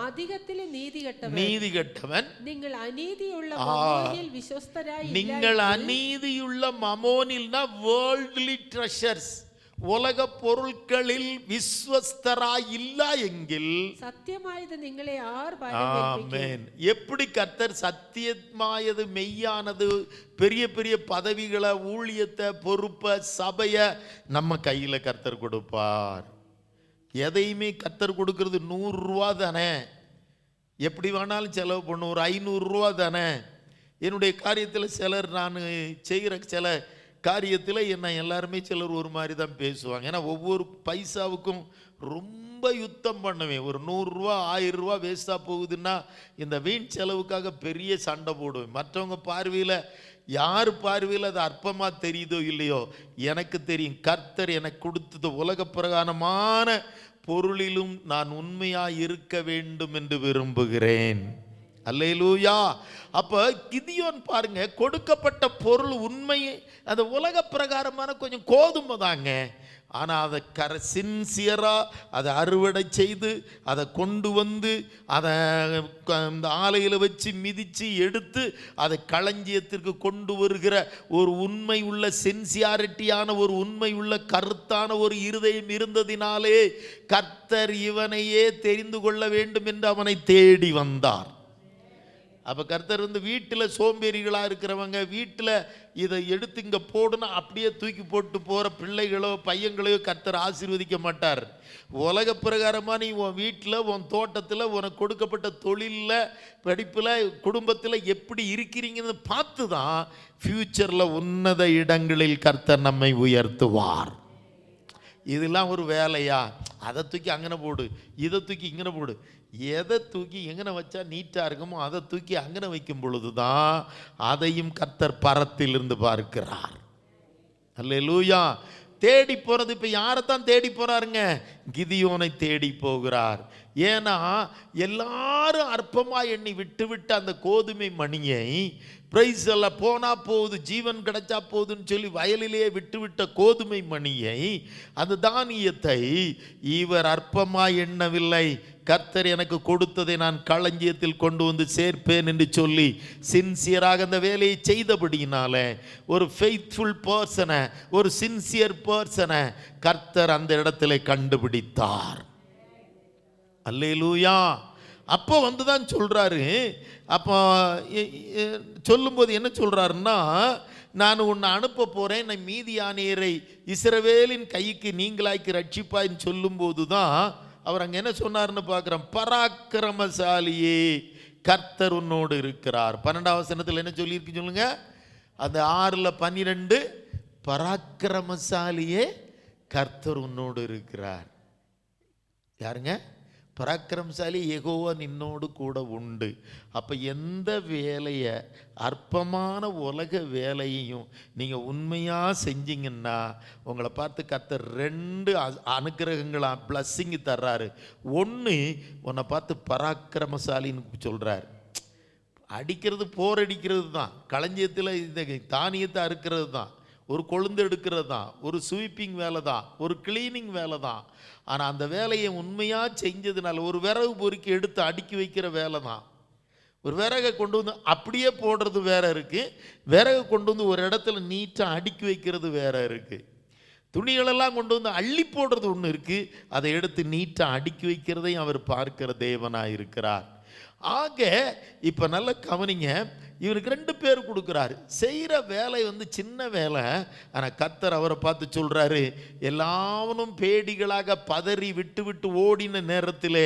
അധികത്തിലും നീതികെട്ടവൻ. നിങ്ങൾ അനീതിയുള്ള മമോനിൽ വിശ്വസ്തരായി, നിങ്ങൾ അനീതിയുള്ള മമോനിൽனா വേൾഡ്ലി ட்ரெஷர்ஸ், உலக பொருட்களில் விஸ்வஸ்தராய் இல்ல எங்கில் சத்தியமாயது நிங்களே ஆர் ஆமென். எப்படி கர்த்தர் சத்தியமாயது மெய்யானது பெரிய பெரிய பதவிகளை, ஊழியத்தை, பொறுப்பை, சபையை நம்ம கையில் கர்த்தர் கொடுப்பார். எதையுமே கர்த்தர் கொடுக்கறது 100 ரூபா தானே, எப்படி வேணாலும் செலவு பண்ணும். ஒரு 500 ரூபா தானே. என்னுடைய காரியத்தில் சிலர், நான் செய்கிற சில காரியத்தில் என்ன எல்லாருமே சிலர் ஒரு மாதிரி தான் பேசுவாங்க. ஏன்னா ஒவ்வொரு பைசாவுக்கும் ரொம்ப யுத்தம் பண்ணுவேன். ஒரு 100 ரூபா 1000 ரூபா வேஸ்ட்டாக போகுதுன்னா இந்த வீண் செலவுக்காக பெரிய சண்டை போடுவேன். மற்றவங்க பார்வையில், யார் பார்வையில் அது அற்பமாக தெரியுதோ இல்லையோ, எனக்கு தெரியும் கர்த்தர் எனக்கு கொடுத்தது உலக பிரகாரமான பொருளிலும் நான் உண்மையாக இருக்க வேண்டும் என்று விரும்புகிறேன். அல்லேலூயா. அப்ப கிதியோன் பாருங்க, கொடுக்கப்பட்ட பொருள் உண்மை, அந்த உலக பிரகாரமான கொஞ்சம் கோதுமை தாங்க. ஆனால் அதை சின்சியராக அதை அறுவடை செய்து அதை கொண்டு வந்து அதை இந்த ஆலையில் வச்சு மிதித்து எடுத்து அதை களஞ்சியத்திற்கு கொண்டு வருகிற ஒரு உண்மை உள்ள சின்சியாரிட்டியான ஒரு உண்மை உள்ள கருத்தான ஒரு இருதயம் இருந்ததினாலே கர்த்தர் இவனையே தெரிந்து கொள்ள வேண்டும் என்று அவனை தேடி வந்தார். அப்போ கர்த்தர் வீட்டில் சோம்பேறிகளாக இருக்கிறவங்க, வீட்டில் இதை எடுத்து இங்கே போடுனா அப்படியே தூக்கி போட்டு போகிற பிள்ளைகளோ பையங்களையோ கர்த்தர் ஆசீர்வதிக்க மாட்டார். உலக பிரகாரமாக நீ உன் வீட்டில், உன் தோட்டத்தில், உனக்கு கொடுக்கப்பட்ட தொழிலில், படிப்பில், குடும்பத்தில் எப்படி இருக்கிறீங்கன்னு பார்த்து தான் ஃப்யூச்சரில் உன்னத இடங்களில் கர்த்தர் நம்மை உயர்த்துவார். இதெல்லாம் ஒரு வேலையா? அதை தூக்கி அங்கன போடு, இதை தூக்கி இங்கன போடு. எதை தூக்கி எங்கன வச்சா நீட்டாக இருக்குமோ அதை தூக்கி அங்கன வைக்கும் பொழுது தான் அதையும் கர்த்தர் பரத்திலிருந்து பார்க்கிறார். அல்லேலூயா. தேடி போகிறது இப்போ யாரைத்தான் தேடி போகிறாருங்க? கிதியோனை தேடி போகிறார். ஏன்னா எல்லாரும் அற்பமாக எண்ணி விட்டு அந்த கோதுமை மணியை பிரைஸ் எல்லாம் போனால் போகுது, ஜீவன் கிடைச்சா போகுதுன்னு சொல்லி வயலிலே விட்டுவிட்ட கோதுமை மணியை, அந்த தானியத்தை இவர் அற்பமாக எண்ணவில்லை. கர்த்தர் எனக்கு கொடுத்ததை நான் களஞ்சியத்தில் கொண்டு வந்து சேர்ப்பேன் என்று சொல்லி சின்சியராக அந்த வேலையை செய்தபடியினால ஒரு ஃபெய்த்ஃபுல் பர்சனை, ஒரு சின்சியர் பர்சனை கர்த்தர் அந்த இடத்துல கண்டுபிடித்தார். அல்லேலூயா. அப்போ தான் சொல்கிறாரு. அப்போ சொல்லும்போது என்ன சொல்கிறாருன்னா, நான் உன்னை அனுப்ப போகிறேன், நான் மீதியானியரை இஸ்ரவேலின் கைக்கு நீங்களாக்கி ரட்சிப்பாயின்னு சொல்லும்போது தான் அவர் அங்க என்ன சொன்னார்னு பார்க்கிறோம். பராக்கிரமசாலியே கர்த்தர் உன்னோடு இருக்கிறார். 12ஆம் வசனத்தில் என்ன சொல்லியிருக்கு சொல்லுங்க. அந்த 6:12 பராக்கிரமசாலியே கர்த்தர் உன்னோடு இருக்கிறார். யாருங்க? பராக்கிரமசாலி யெகோவா நின்னோடு கூட உண்டு. அப்போ எந்த வேலையை, அற்பமான உலக வேலையையும் நீங்கள் உண்மையாக செஞ்சீங்கன்னா உங்களை பார்த்து கர்த்தர் 2 அனுக்கிரகங்களா பிளஸ்ஸிங்கு தர்றாரு. ஒன்று, உன்னை பார்த்து பராக்கிரமசாலின்னு சொல்கிறார். அடிக்கிறது போர் அடிக்கிறது தான், களஞ்சியத்தில் இந்த தானியத்தை அறுக்கிறது தான், ஒரு கொழுந்து எடுக்கிறது தான், ஒரு ஸ்வீப்பிங் வேலை தான், ஒரு கிளீனிங் வேலை தான். ஆனால் அந்த வேலையை உண்மையாக செஞ்சதுனால, ஒரு விறகு பொறுக்கி எடுத்து அடுக்கி வைக்கிற வேலை தான். ஒரு விறகை கொண்டு வந்து அப்படியே போடுறது வேற இருக்குது, விறகை கொண்டு வந்து ஒரு இடத்துல நீட்டாக அடுக்கி வைக்கிறது வேற இருக்குது. துணிகளெல்லாம் கொண்டு வந்து அள்ளி போடுறது ஒன்று இருக்குது, அதை எடுத்து நீட்டாக அடுக்கி வைக்கிறதையும் அவர் பார்க்கிற தேவனாக இருக்கிறார். ஆக இப்போ நல்ல கவனிங்க, இவருக்கு 2 பேர் கொடுக்குறாரு. செய்கிற வேலை சின்ன வேலை. ஆனால் கர்த்தர் அவரை பார்த்து சொல்கிறாரு, எல்லாவனும் பேடிகளாக பதறி விட்டு விட்டு ஓடின நேரத்தில்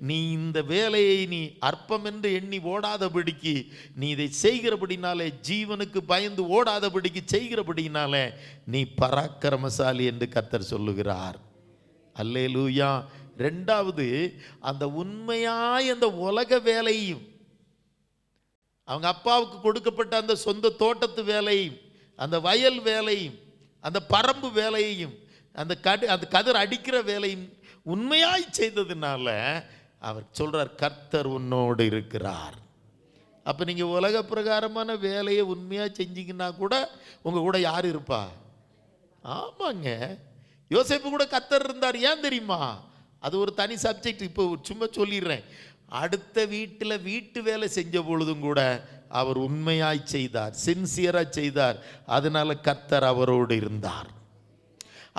நீ இந்த வேலையை நீ அற்பம் என்று எண்ணி ஓடாதபடிக்கு, நீ இதை செய்கிறபடினாலே, ஜீவனுக்கு பயந்து ஓடாதபடிக்கு செய்கிறபடினாலே நீ பராக்கிரமசாலி என்று கர்த்தர் சொல்லுகிறார். அல்லேலூயா. 2வது, அந்த உண்மையாய் அந்த உலக வேலையும், அவங்க அப்பாவுக்கு கொடுக்கப்பட்ட அந்த சொந்த தோட்டத்து வேலையும், அந்த வயல் வேலையும், அந்த பரம்பு வேலையையும், அந்த கதிர் அடிக்கிற வேலையும் உண்மையாய் செய்ததுனால அவர் சொல்றார், கர்த்தர் உன்னோடு இருக்கிறார். அப்போ நீங்கள் உலக பிரகாரமான வேலையை உண்மையாக செஞ்சீங்கன்னா கூட உங்கள் கூட யார் இருப்பா? ஆமாங்க, யோசேப்பு கூட கர்த்தர் இருந்தார். ஏன் தெரியுமா? அது ஒரு தனி சப்ஜெக்ட். இப்போ சும்மா சொல்லிடுறேன். அடுத்த வீட்டில் வீட்டு வேலை செஞ்ச பொழுதும் கூட அவர் உண்மையாய் செய்தார், சின்சியராக செய்தார். அதனால கர்த்தர் அவரோடு இருந்தார்.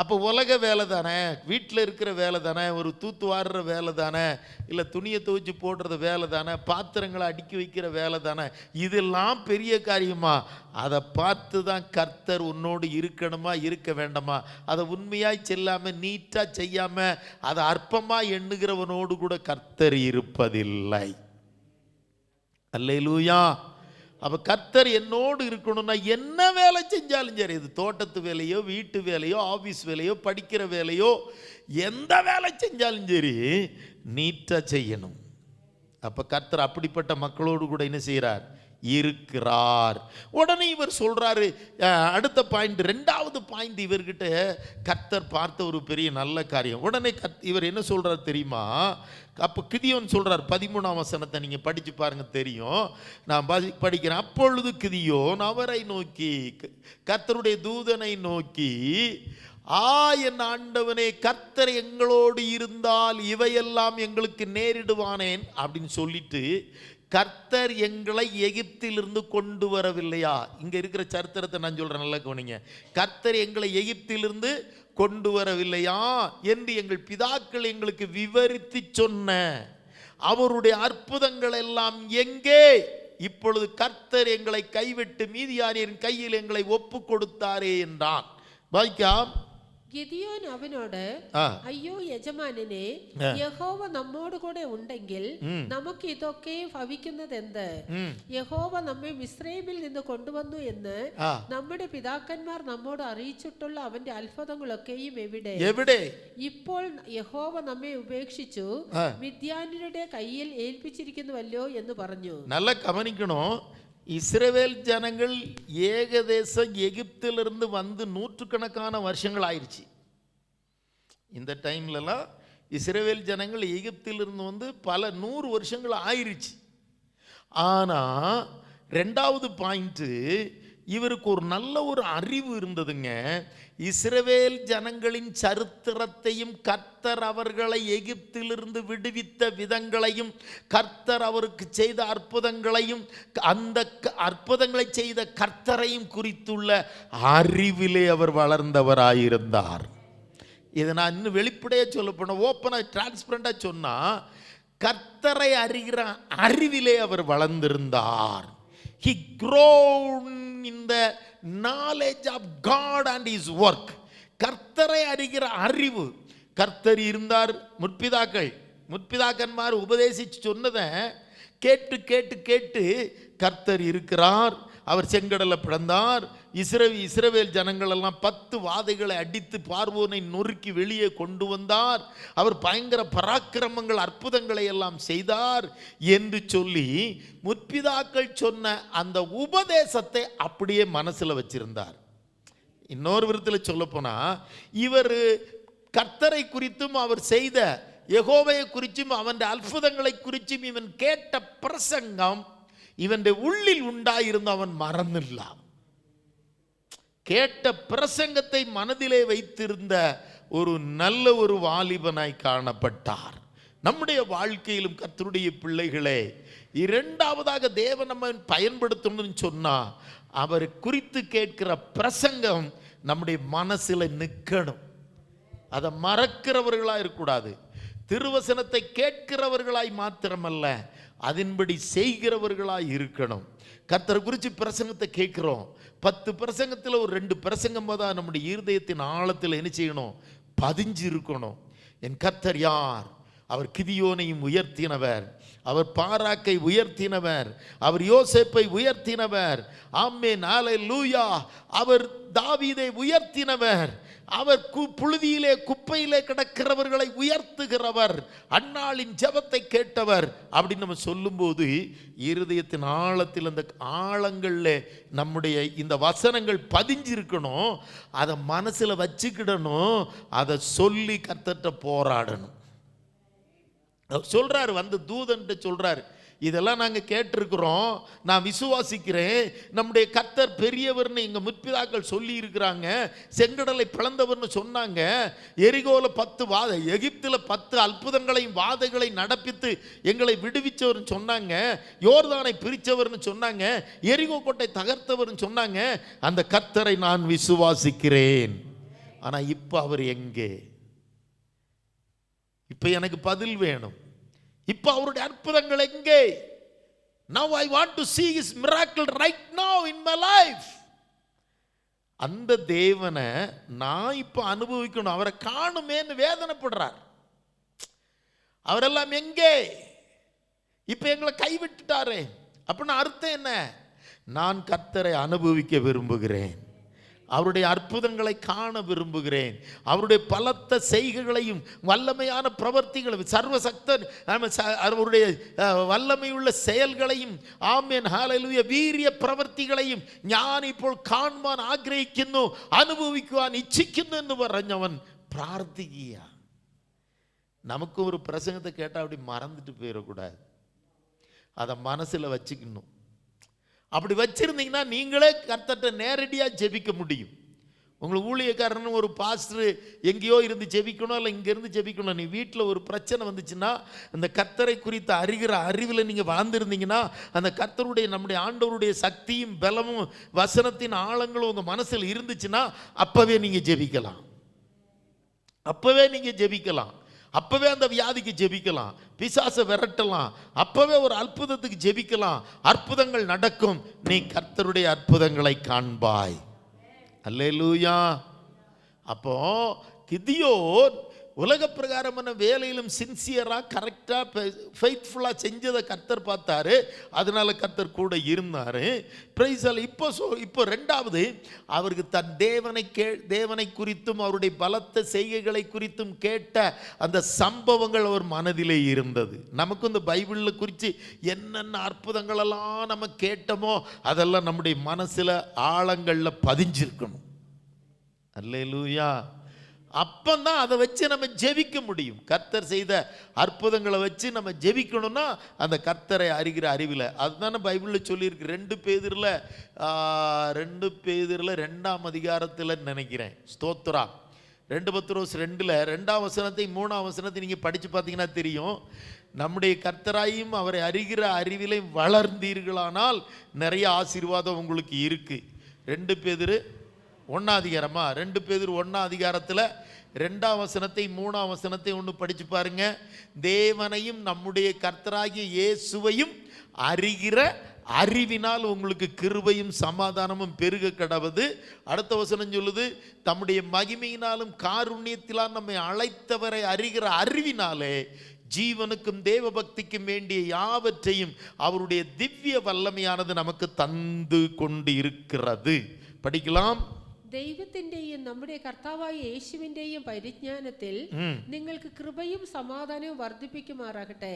அப்போ உலக வேலை தானே, வீட்டில் இருக்கிற வேலை தானே, ஒரு தூத்து வாடுற வேலை தானே, இல்லை துணியை துவைச்சி போடுறது வேலை தானே, பாத்திரங்களை அடுக்கி வைக்கிற வேலை தானே, இதெல்லாம் பெரிய காரியமா? அதை பார்த்து தான் கர்த்தர் உன்னோடு இருக்கணுமா இருக்க வேண்டாமா, அதை உண்மையாய் செல்லாமல் நீட்டாக செய்யாமல் அதை அற்பமாக எண்ணுகிறவனோடு கூட கர்த்தர் இருப்பதில்லை. அல்லேலூயா. அப்போ கர்த்தர் என்னோடு இருக்கணும்னா என்ன வேலை செஞ்சாலும் சரி, இது தோட்டத்து வேலையோ, வீட்டு வேலையோ, ஆஃபீஸ் வேலையோ, படிக்கிற வேலையோ, எந்த வேலை செஞ்சாலும் சரி நீட்டாக செய்யணும். அப்போ கர்த்தர் அப்படிப்பட்ட மக்களோடு கூட என்ன செய்கிறார்? இருக்கிறார். உடனே இவர் சொல்றாரு, அடுத்த பாயிண்ட், 2வது பாயிண்ட், இவர்கிட்ட கர்த்தர் பார்த்த ஒரு பெரிய நல்ல காரியம். உடனே இவர் என்ன சொல்றார் தெரியுமா? அப்போ கிதியோன் சொல்றார், 13ஆம் வசனத்தை நீங்க படிச்சு பாருங்க, தெரியும். நான் படிக்கிறேன். அப்பொழுது கிதியோன் அவரை நோக்கி, கர்த்தருடைய தூதனை நோக்கி, என் ஆண்டவனே, கர்த்தர் எங்களோடு இருந்தால் இவையெல்லாம் எங்களுக்கு நேரிடுவானேன் அப்படின்னு சொல்லிட்டு, கர்த்தர் எங்களை எகிப்திலிருந்து கொண்டு வரவில்லையா? இங்க இருக்கிற சரித்திரத்தை நான் சொல்றேன், நல்லா கவனிங்க. கர்த்தர் எங்களை எகிப்திலிருந்து கொண்டு வரவில்லையா என்று எங்கள் பிதாக்கள் எங்களுக்கு விவரித்து சொன்ன அவருடைய அற்புதங்கள் எல்லாம் எங்கே? இப்பொழுது கர்த்தர் எங்களை கைவிட்டு மீதியானியரின் கையில் எங்களை ஒப்பு கொடுத்தாரே என்றான். வாய்க்காம். ഗിദിയോൻ അവനോട്, അയ്യോ യജമാനനെ, യഹോവ നമ്മോട് കൂടെ ഉണ്ടെങ്കിൽ നമുക്ക് ഇതൊക്കെ ഭവിക്കുന്നത് എന്ത്? യഹോവ നമ്മെ മിസ്രയീമിൽ നിന്ന് കൊണ്ടുവന്നു എന്ന് നമ്മുടെ പിതാക്കന്മാർ നമ്മോട് അറിയിച്ചിട്ടുള്ള അവന്റെ അത്ഭുതങ്ങളൊക്കെയും എവിടെ? ഇപ്പോൾ യഹോവ നമ്മെ ഉപേക്ഷിച്ചു മിദ്യാന്യരുടെ കയ്യിൽ ഏൽപ്പിച്ചിരിക്കുന്നുവല്ലോ എന്ന് പറഞ്ഞു. നല്ല கவனிக்கணும். இஸ்ரவேல் ஜனங்கள் ஏகதேசம் எகிப்திலிருந்து வந்து நூற்றுக்கணக்கான வருஷங்கள் ஆயிடுச்சு. இந்த டைம்லலாம் இஸ்ரவேல் ஜனங்கள் எகிப்திலிருந்து வந்து பல 100 வருஷங்கள் ஆயிடுச்சு. ஆனால் 2வது பாயிண்ட்டு, இவருக்கு ஒரு நல்ல ஒரு அறிவு இருந்ததுங்க. இஸ்ரவேல் ஜனங்களின் சரித்திரத்தையும், கர்த்தர் அவர்களை எகிப்திலிருந்து விடுவித்த விதங்களையும், கர்த்தர் அவருக்கு செய்த அற்புதங்களையும், அந்த அற்புதங்களை செய்த கர்த்தரையும் குறித்துள்ள அறிவிலே அவர் வளர்ந்தவராயிருந்தார். இதை நான் இன்னும் வெளிப்படையாக சொல்ல போனேன், ஓப்பனாக டிரான்ஸ்பரண்டாக சொன்னால், கர்த்தரை அறிகிற அறிவிலே அவர் வளர்ந்திருந்தார். He grown in the knowledge of God and His work. கர்த்தரை அறிகிற அறிவு, கர்த்தர் இருந்தார். முற்பிதாக்கன்மார் உபதேசிச்சு சொன்னதை கேட்டு கேட்டு கேட்டு கர்த்தர் இருக்கிறார். அவர் செங்கடலை பிளந்தார். இஸ்ரவேல் ஜனங்களெல்லாம் 10 வாதைகளை அடித்து பார்வோனை நொறுக்கி வெளியே கொண்டு வந்தார். அவர் பயங்கர பராக்கிரமங்கள் அற்புதங்களை எல்லாம் செய்தார் என்று சொல்லி முற்பிதாக்கள் சொன்ன அந்த உபதேசத்தை அப்படியே மனசில் வச்சிருந்தார். இன்னொரு விதத்தில் சொல்ல போனா, இவர் கர்த்தரை குறித்தும் அவர் செய்த யெகோவாவை குறித்தும் அவன் அற்புதங்களை குறித்தும் இவன் கேட்ட பிரசங்கம் இவன் உள்ளில் உண்டாயிருந்த அவன் மறந்துடலாம். கேட்ட பிரசங்கத்தை மனதிலே வைத்திருந்த ஒரு நல்ல ஒரு வாலிபனாய் காணப்பட்டார். நம்முடைய வாழ்க்கையிலும் கர்த்தருடைய பிள்ளைகளே, இரண்டாவதாக தேவன் நம்ம பயன்படுத்தணும்னு சொன்னா, அவர் குறித்து கேட்கிற பிரசங்கம் நம்முடைய மனசில் நிற்கணும். அதை மறக்கிறவர்களாக இருக்கக்கூடாது. திருவசனத்தை கேட்கிறவர்களாய் மாத்திரமல்ல, அதன்படி செய்கிறவர்களாய் இருக்கணும். கர்த்தர் குறித்து பிரசங்கத்தை கேட்கிறோம். 10 பிரசங்கத்தில் ஒரு 2 பிரசங்கம் தான் நம்முடைய இருதயத்தின் ஆழத்தில் என்ன செய்யணும்? பதிஞ்சு இருக்கணும். என் கர்த்தர் யார்? அவர் கிதியோனையும் உயர்த்தினவர், அவர் பாராக்கை உயர்த்தினவர், அவர் யோசேப்பை உயர்த்தினவர். ஆமென், ஹல்லேலூயா. அவர் தாவீதை உயர்த்தினவர், அவர் புழுதியிலே குப்பையிலே கிடக்கிறவர்களை உயர்த்துகிறவர், அன்னாளின் ஜெபத்தை கேட்டவர் அப்படின்னு நம்ம சொல்லும்போது இருதயத்தின் ஆழத்தில் அந்த ஆழங்களில் நம்முடைய இந்த வசனங்கள் பதிஞ்சிருக்கணும். அதை மனசில் வச்சுக்கிடணும். அதை சொல்லி கர்த்தர்ட்ட போராடணும். சொல்றாரு, வந்து தூதன்ட்டு சொல்றாரு, இதெல்லாம் நாங்கள் கேட்டிருக்கிறோம், நான் விசுவாசிக்கிறேன். நம்முடைய கர்த்தர் பெரியவர்னு எங்கள் முற்பிதாக்கள் சொல்லி இருக்கிறாங்க. செங்கடலை பிளந்தவர்னு சொன்னாங்க. எரிகோல 10 வாதை, எகிப்தில் 10 அற்புதங்களையும் வாதைகளை நடப்பித்து எங்களை விடுவிச்சவர்னு சொன்னாங்க. யோர்தானை பிரித்தவர்னு சொன்னாங்க. எரிகோ கோட்டை தகர்த்தவர்னு சொன்னாங்க. அந்த கர்த்தரை நான் விசுவாசிக்கிறேன். ஆனால் இப்போ அவர் எங்கே? இப்போ எனக்கு பதில் வேணும். இப்போ அவருடைய அற்புதங்கள் எங்கே? Now I want to see his miracle right now in my life. அந்த தேவனை நான் இப்போ அனுபவிக்கணும். அவரை காணுமேன்னு வேதனைப்படுறார். அவரெல்லாம் எங்கே? இப்போ எங்களை கைவிட்டுட்டாரே. அப்படின்னா அர்த்தம் என்ன? நான் கர்த்தரை அனுபவிக்க விரும்புகிறேன். அவருடைய அற்புதங்களை காண விரும்புகிறேன். அவருடைய பலத்த செய்கைகளையும் வல்லமையான பிரவர்த்திகளையும் சர்வசக்தன் அவருடைய வல்லமையுள்ள செயல்களையும், ஆமென், ஹல்லேலூயா, வீரிய പ്രവൃത്തികളെയും ഞാൻ ഇപ്പോൾ കാണുവാൻ ആഗ്രഹിക്കുന്നു, അനുഭവിക്കുവാൻ ഇച്ഛിക്കുന്നു എന്ന് പറഞ്ഞവൻ പ്രാർത്ഥിക്കുക. நமக்கு ஒரு பிரசங்கத்தை கேட்டால் அப்படி மறந்துட்டு போயிடக்கூடாது. அதை மனசில் வச்சுக்கணும். அப்படி வச்சிருந்தீங்கன்னா நீங்களே கர்த்தர்ட்ட நேரடியாக ஜெபிக்க முடியும். உங்களுக்கு ஊழியக்காரன்னு ஒரு பாஸ்டர் எங்கேயோ இருந்து ஜெபிக்கணும், இல்லை இங்கேருந்து ஜெபிக்கணும். நீ வீட்டில் ஒரு பிரச்சனை வந்துச்சுன்னா அந்த கர்த்தரை குறித்த அறிகிற அறிவில் நீங்கள் வாழ்ந்துருந்தீங்கன்னா அந்த கர்த்தருடைய நம்முடைய ஆண்டவருடைய சக்தியும் பலமும் வசனத்தின் ஆழங்களும் உங்கள் மனசில் இருந்துச்சுன்னா அப்போவே நீங்கள் ஜெபிக்கலாம். அப்போவே நீங்கள் ஜெபிக்கலாம். அப்பவே அந்த வியாதிக்கு ஜெபிக்கலாம், பிசாசை விரட்டலாம், அப்பவே ஒரு அற்புதத்துக்கு ஜெபிக்கலாம். அற்புதங்கள் நடக்கும். நீ கர்த்தருடைய அற்புதங்களை காண்பாய். அல்லேலூயா. அப்போ கிதியோன் உலக பிரகாரமான வேலையிலும் சின்சியராக கரெக்டாக ஃபெய்த்ஃபுல்லாக செஞ்சதை கர்த்தர் பார்த்தாரு. அதனால கர்த்தர் கூட இருந்தார். பிரைஸால். இப்போ ரெண்டாவது, அவருக்கு தன் தேவனை குறித்தும் அவருடைய பலத்த செய்கைகளை குறித்தும் கேட்ட அந்த சம்பவங்கள் அவர் மனதிலே இருந்தது. நமக்கு இந்த பைபிளில் குறித்து என்னென்ன அற்புதங்களெல்லாம் நம்ம கேட்டோமோ அதெல்லாம் நம்முடைய மனசில் ஆழங்களில் பதிஞ்சிருக்கணும். அல்லேலூயா. அப்பந்தான் அதை வச்சு நம்ம ஜெபிக்க முடியும். கர்த்தர் செய்த அற்புதங்களை வச்சு நம்ம ஜெபிக்கணும்னா அந்த கர்த்தரை அறிகிற அறிவில். அதுதானே பைபிளில் சொல்லியிருக்கு. 2 பேதுருல 2ஆம் அதிகாரத்தில் நினைக்கிறேன். ஸ்தோத்ரா. 2 பத்ரோஸ் 2ல் 2ஆம் வசனத்தை 3ஆம் வசனத்தை நீங்கள் படித்து பார்த்தீங்கன்னா தெரியும். நம்முடைய கர்த்தராயும் அவரை அறிகிற அறிவிலை வளர்ந்தீர்களானால் நிறைய ஆசீர்வாதம் உங்களுக்கு இருக்கு. 2 பேதுரு 1ஆம் அதிகாரமா? 2 பேதுரு 1ஆம் அதிகாரத்தில் 2ஆம் வசனத்தை 3ஆம் வசனத்தை ஒன்று படித்து பாருங்க. தேவனையும் நம்முடைய கர்த்தராகிய இயேசுவையும் அறிகிற அறிவினால் உங்களுக்கு கிருபையும் சமாதானமும் பெருக கடவது. அடுத்த வசனம் சொல்லுது, தம்முடைய மகிமையினாலும் காருண்யத்தினால் நம்மை அழைத்தவரை அறிகிற அறிவினாலே ஜீவனுக்கும் தேவ பக்திக்கும் வேண்டிய யாவற்றையும் அவருடைய திவ்ய வல்லமையானது நமக்கு தந்து கொண்டு இருக்கிறது. படிக்கலாம். ദൈവത്തിന്റെയും നമ്മുടെ കർത്താവായ യേശുവിന്റെയും പരിജ്ഞാനത്തിൽ നിങ്ങൾക്ക് കൃപയും സമാധാനവും വർദ്ധിപ്പിക്കുമാറാകട്ടെ.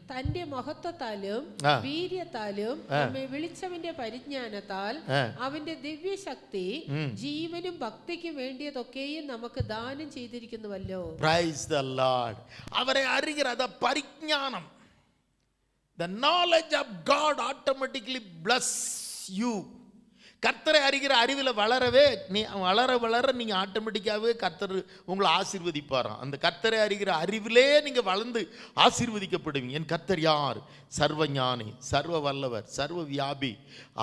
തന്റെ മഹത്വത്താലും വീര്യത്താലും നമ്മെ വിളിച്ചവന്റെ പരിജ്ഞാനത്താൽ അവന്റെ ദിവ്യശക്തി ജീവനും ഭക്തിക്കും വേണ്ടിയതൊക്കെയും നമുക്ക് ദാനം ചെയ്തിരിക്കുന്നുവല്ലോ. Praise the Lord. അവരെ അറിகிற அந்த பரிஞானம், the knowledge of God automatically bless you. கர்த்தரை அறிகிற அறிவில் வளரவே நீ வளர வளர நீங்கள் ஆட்டோமேட்டிக்காகவே கர்த்தர் உங்களை ஆசீர்வதிப்பாராம். அந்த கர்த்தரை அறிகிற அறிவிலே நீங்கள் வளர்ந்து ஆசீர்வதிக்கப்படுவீங்க. என் கர்த்தர் யார்? சர்வ ஞானி, சர்வ வல்லவர், சர்வ வியாபி,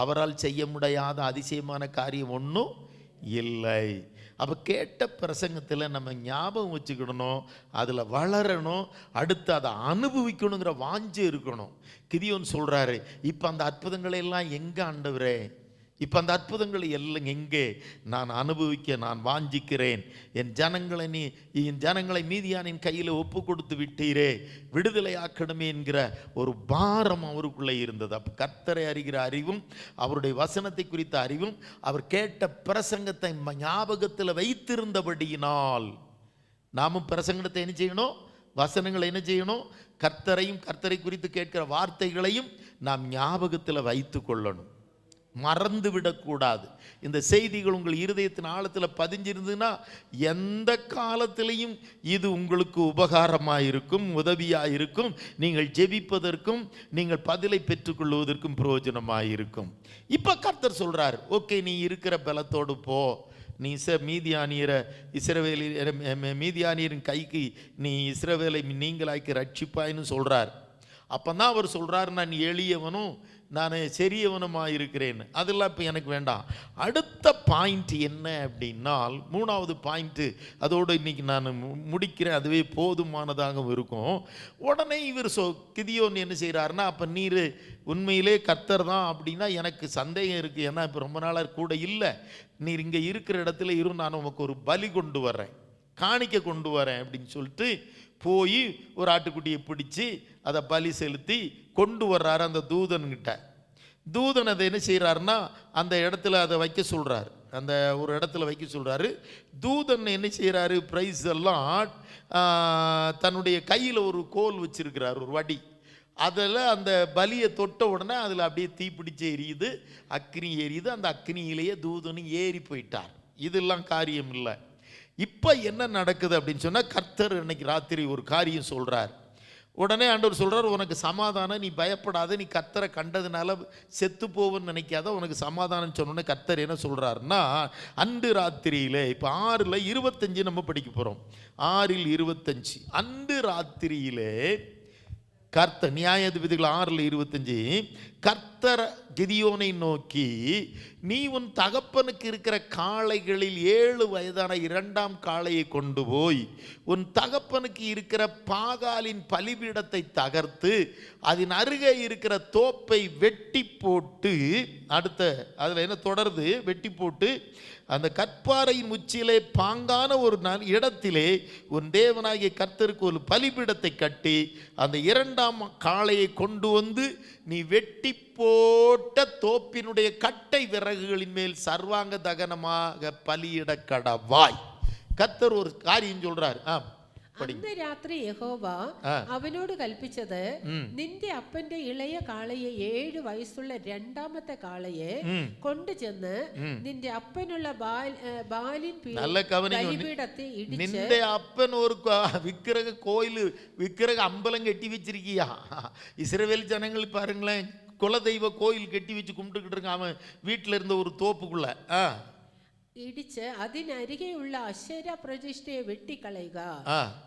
அவரால் செய்ய முடியாத அதிசயமான காரியம் ஒன்றும் இல்லை. அப்போ கேட்ட பிரசங்கத்தில் நம்ம ஞாபகம் வச்சுக்கிடணும், அதில் வளரணும், அடுத்து அதை அனுபவிக்கணுங்கிற வாஞ்சை இருக்கணும். கிதியோன் சொல்கிறாரு, இப்போ அந்த அற்புதங்களை எல்லாம் எங்கே ஆண்டவரே? இப்போ அந்த அற்புதங்களை எல்லாம் எங்கே? நான் அனுபவிக்க நான் வாஞ்சிக்கிறேன். என் ஜனங்களை மீதியானின் கையில் ஒப்பு கொடுத்து விட்டீரே, விடுதலையாக்கணுமே என்கிற ஒரு பாரம் அவருக்குள்ளே இருந்தது. அப்போ கர்த்தரை அறிகிற அறிவும் அவருடைய வசனத்தை குறித்த அறிவும் அவர் கேட்ட பிரசங்கத்தை ஞாபகத்தில் வைத்திருந்தபடியினால் நாமும் பிரசங்கத்தை என்ன செய்யணும்? வசனங்களை என்ன செய்யணும்? கர்த்தரையும் கர்த்தரை குறித்து கேட்கிற வார்த்தைகளையும் நாம் ஞாபகத்தில் வைத்து கொள்ளணும், மறந்து விடக்கூடாது. இந்த செய்திகள் உங்கள் இருதயத்தின் ஆழத்தில் பதிஞ்சிருந்ததுன்னா எந்த காலத்திலையும் இது உங்களுக்கு உபகாரமாக இருக்கும், உதவியாக இருக்கும், நீங்கள் ஜெபிப்பதற்கும் நீங்கள் பதிலை பெற்றுக்கொள்வதற்கும் பிரயோஜனமாக இருக்கும். இப்போ கர்த்தர் சொல்கிறார், ஓகே, நீ இருக்கிற பலத்தோடு போ, நீ மீதியானியரின் கைக்கு நீ இஸ்ரவேலை நீங்களாக்கி ரட்சிப்பாயின்னு சொல்கிறார். அப்போ தான் அவர் சொல்கிறார், நான் எளியவனும் நான் சரியவனுமாக இருக்கிறேன். அதெல்லாம் இப்போ எனக்கு வேண்டாம். அடுத்த பாயிண்ட் என்ன அப்படின்னால், மூணாவது பாயிண்ட்டு, அதோடு இன்னைக்கு நான் முடிக்கிறேன், அதுவே போதுமானதாக இருக்கும். உடனே இவர் கிதியோன் என்ன செய்கிறாருன்னா, அப்போ நீர் உண்மையிலே கர்த்தர் தான் அப்படின்னா எனக்கு சந்தேகம் இருக்குது. ஏன்னா இப்போ ரொம்ப நாளாக கூட இல்லை, நீர் இங்கே இருக்கிற இடத்துல இரு, நான் உனக்கு ஒரு பலி கொண்டு வரேன், காணிக்க கொண்டு வரேன் அப்படின்னு சொல்லிட்டு போய் ஒரு ஆட்டுக்குட்டியை பிடிச்சி அதை பலி செலுத்தி கொண்டு வர்றாரு அந்த தூதன்கிட்ட. தூதன் அதை என்ன செய்கிறாருன்னா அந்த இடத்துல அதை வைக்க சொல்கிறார், அந்த ஒரு இடத்துல வைக்க சொல்கிறாரு. தூதன் என்ன செய்கிறாரு? பிரைஸ் எல்லாம் தன்னுடைய கையில் ஒரு கோல் வச்சிருக்கிறார், ஒரு வடி. அதில் அந்த பலியை தொட்ட உடனே அதில் அப்படியே தீப்பிடிச்சு எரியுது, அக்னி எரியுது. அந்த அக்னியிலேயே தூதனும் ஏறி போயிட்டார். இதெல்லாம் காரியம் இல்லை. இப்போ என்ன நடக்குது அப்படின்னு சொன்னால், கர்த்தர் இன்னைக்கு ராத்திரி ஒரு காரியம் சொல்கிறார். உடனே ஆண்டவர் சொல்கிறார், உனக்கு சமாதானம், நீ பயப்படாத, நீ கர்த்தரை கண்டதுனால செத்து போவன்னு நினைக்காத, உனக்கு சமாதானம் சொன்னோன்னே கர்த்தர் என்ன சொல்கிறாருன்னா, அன்று ராத்திரியில், இப்போ 6:25 நம்ம படிக்க போகிறோம், 6:25, அன்று ராத்திரியிலே கர்த்தர், நியாயாதிபதிகள் 6:25, கர்த்தர் கிதியோனை நோக்கி, நீ உன் தகப்பனுக்கு இருக்கிற காளைகளில் 7 வயதான 2ஆம் காளையை கொண்டு போய் உன் தகப்பனுக்கு இருக்கிற பாகாலின் பலிபீடத்தை தகர்த்து அதன் அருகே இருக்கிற தோப்பை வெட்டி போட்டு, அடுத்த அதில் என்ன தொடர்ந்து, வெட்டி போட்டு அந்த கற்பாறையின் உச்சியிலே பாங்கான ஒரு இடத்திலே உன் தேவனாகிய கர்த்தருக்கு ஒரு பலிபீடத்தை கட்டி அந்த 2ஆம் காளையை கொண்டு வந்து நீ வெட்டி போட்ட தோப்பினுடைய கட்டை விறகுகளின் மேல் சர்வாங்க தகனமாக பலியிட கடவாய். கர்த்தர் ஒரு காரியம் சொல்றார். അന്ന് രാത്രി യഹോവ അവനോട് കൽപ്പിച്ചത്, നിന്റെ അപ്പന്റെ ഇളയ കാളയെ 7 വയസ്സുള്ള 2ആമത്തെ കാളയെ കൊണ്ടുചെന്ന് നിന്റെ അപ്പനുള്ള ബാലിൻ ബലിപീഠത്തെ ഇടിച്ച്, നിന്റെ അപ്പൻ ഒരു വിഗ്രഹ കോയിൽ വിഗ്രഹ അമ്പലം കെട്ടി വെച്ചിരിക്കുക. இஸ்ரவேல் ஜனங்கள் பாருங்களேன், குலதெய்வ கோயில் கெட்டி வச்சு கும்பிட்டுக்கிட்டு இருக்கான் அவன் வீட்டில் இருந்த ஒரு தோப்புக்குள்ள. ഇടിച്ച് അതിനരികെയുള്ള അശേര പ്രതിഷ്ഠയെ വെട്ടിക്കളയുക.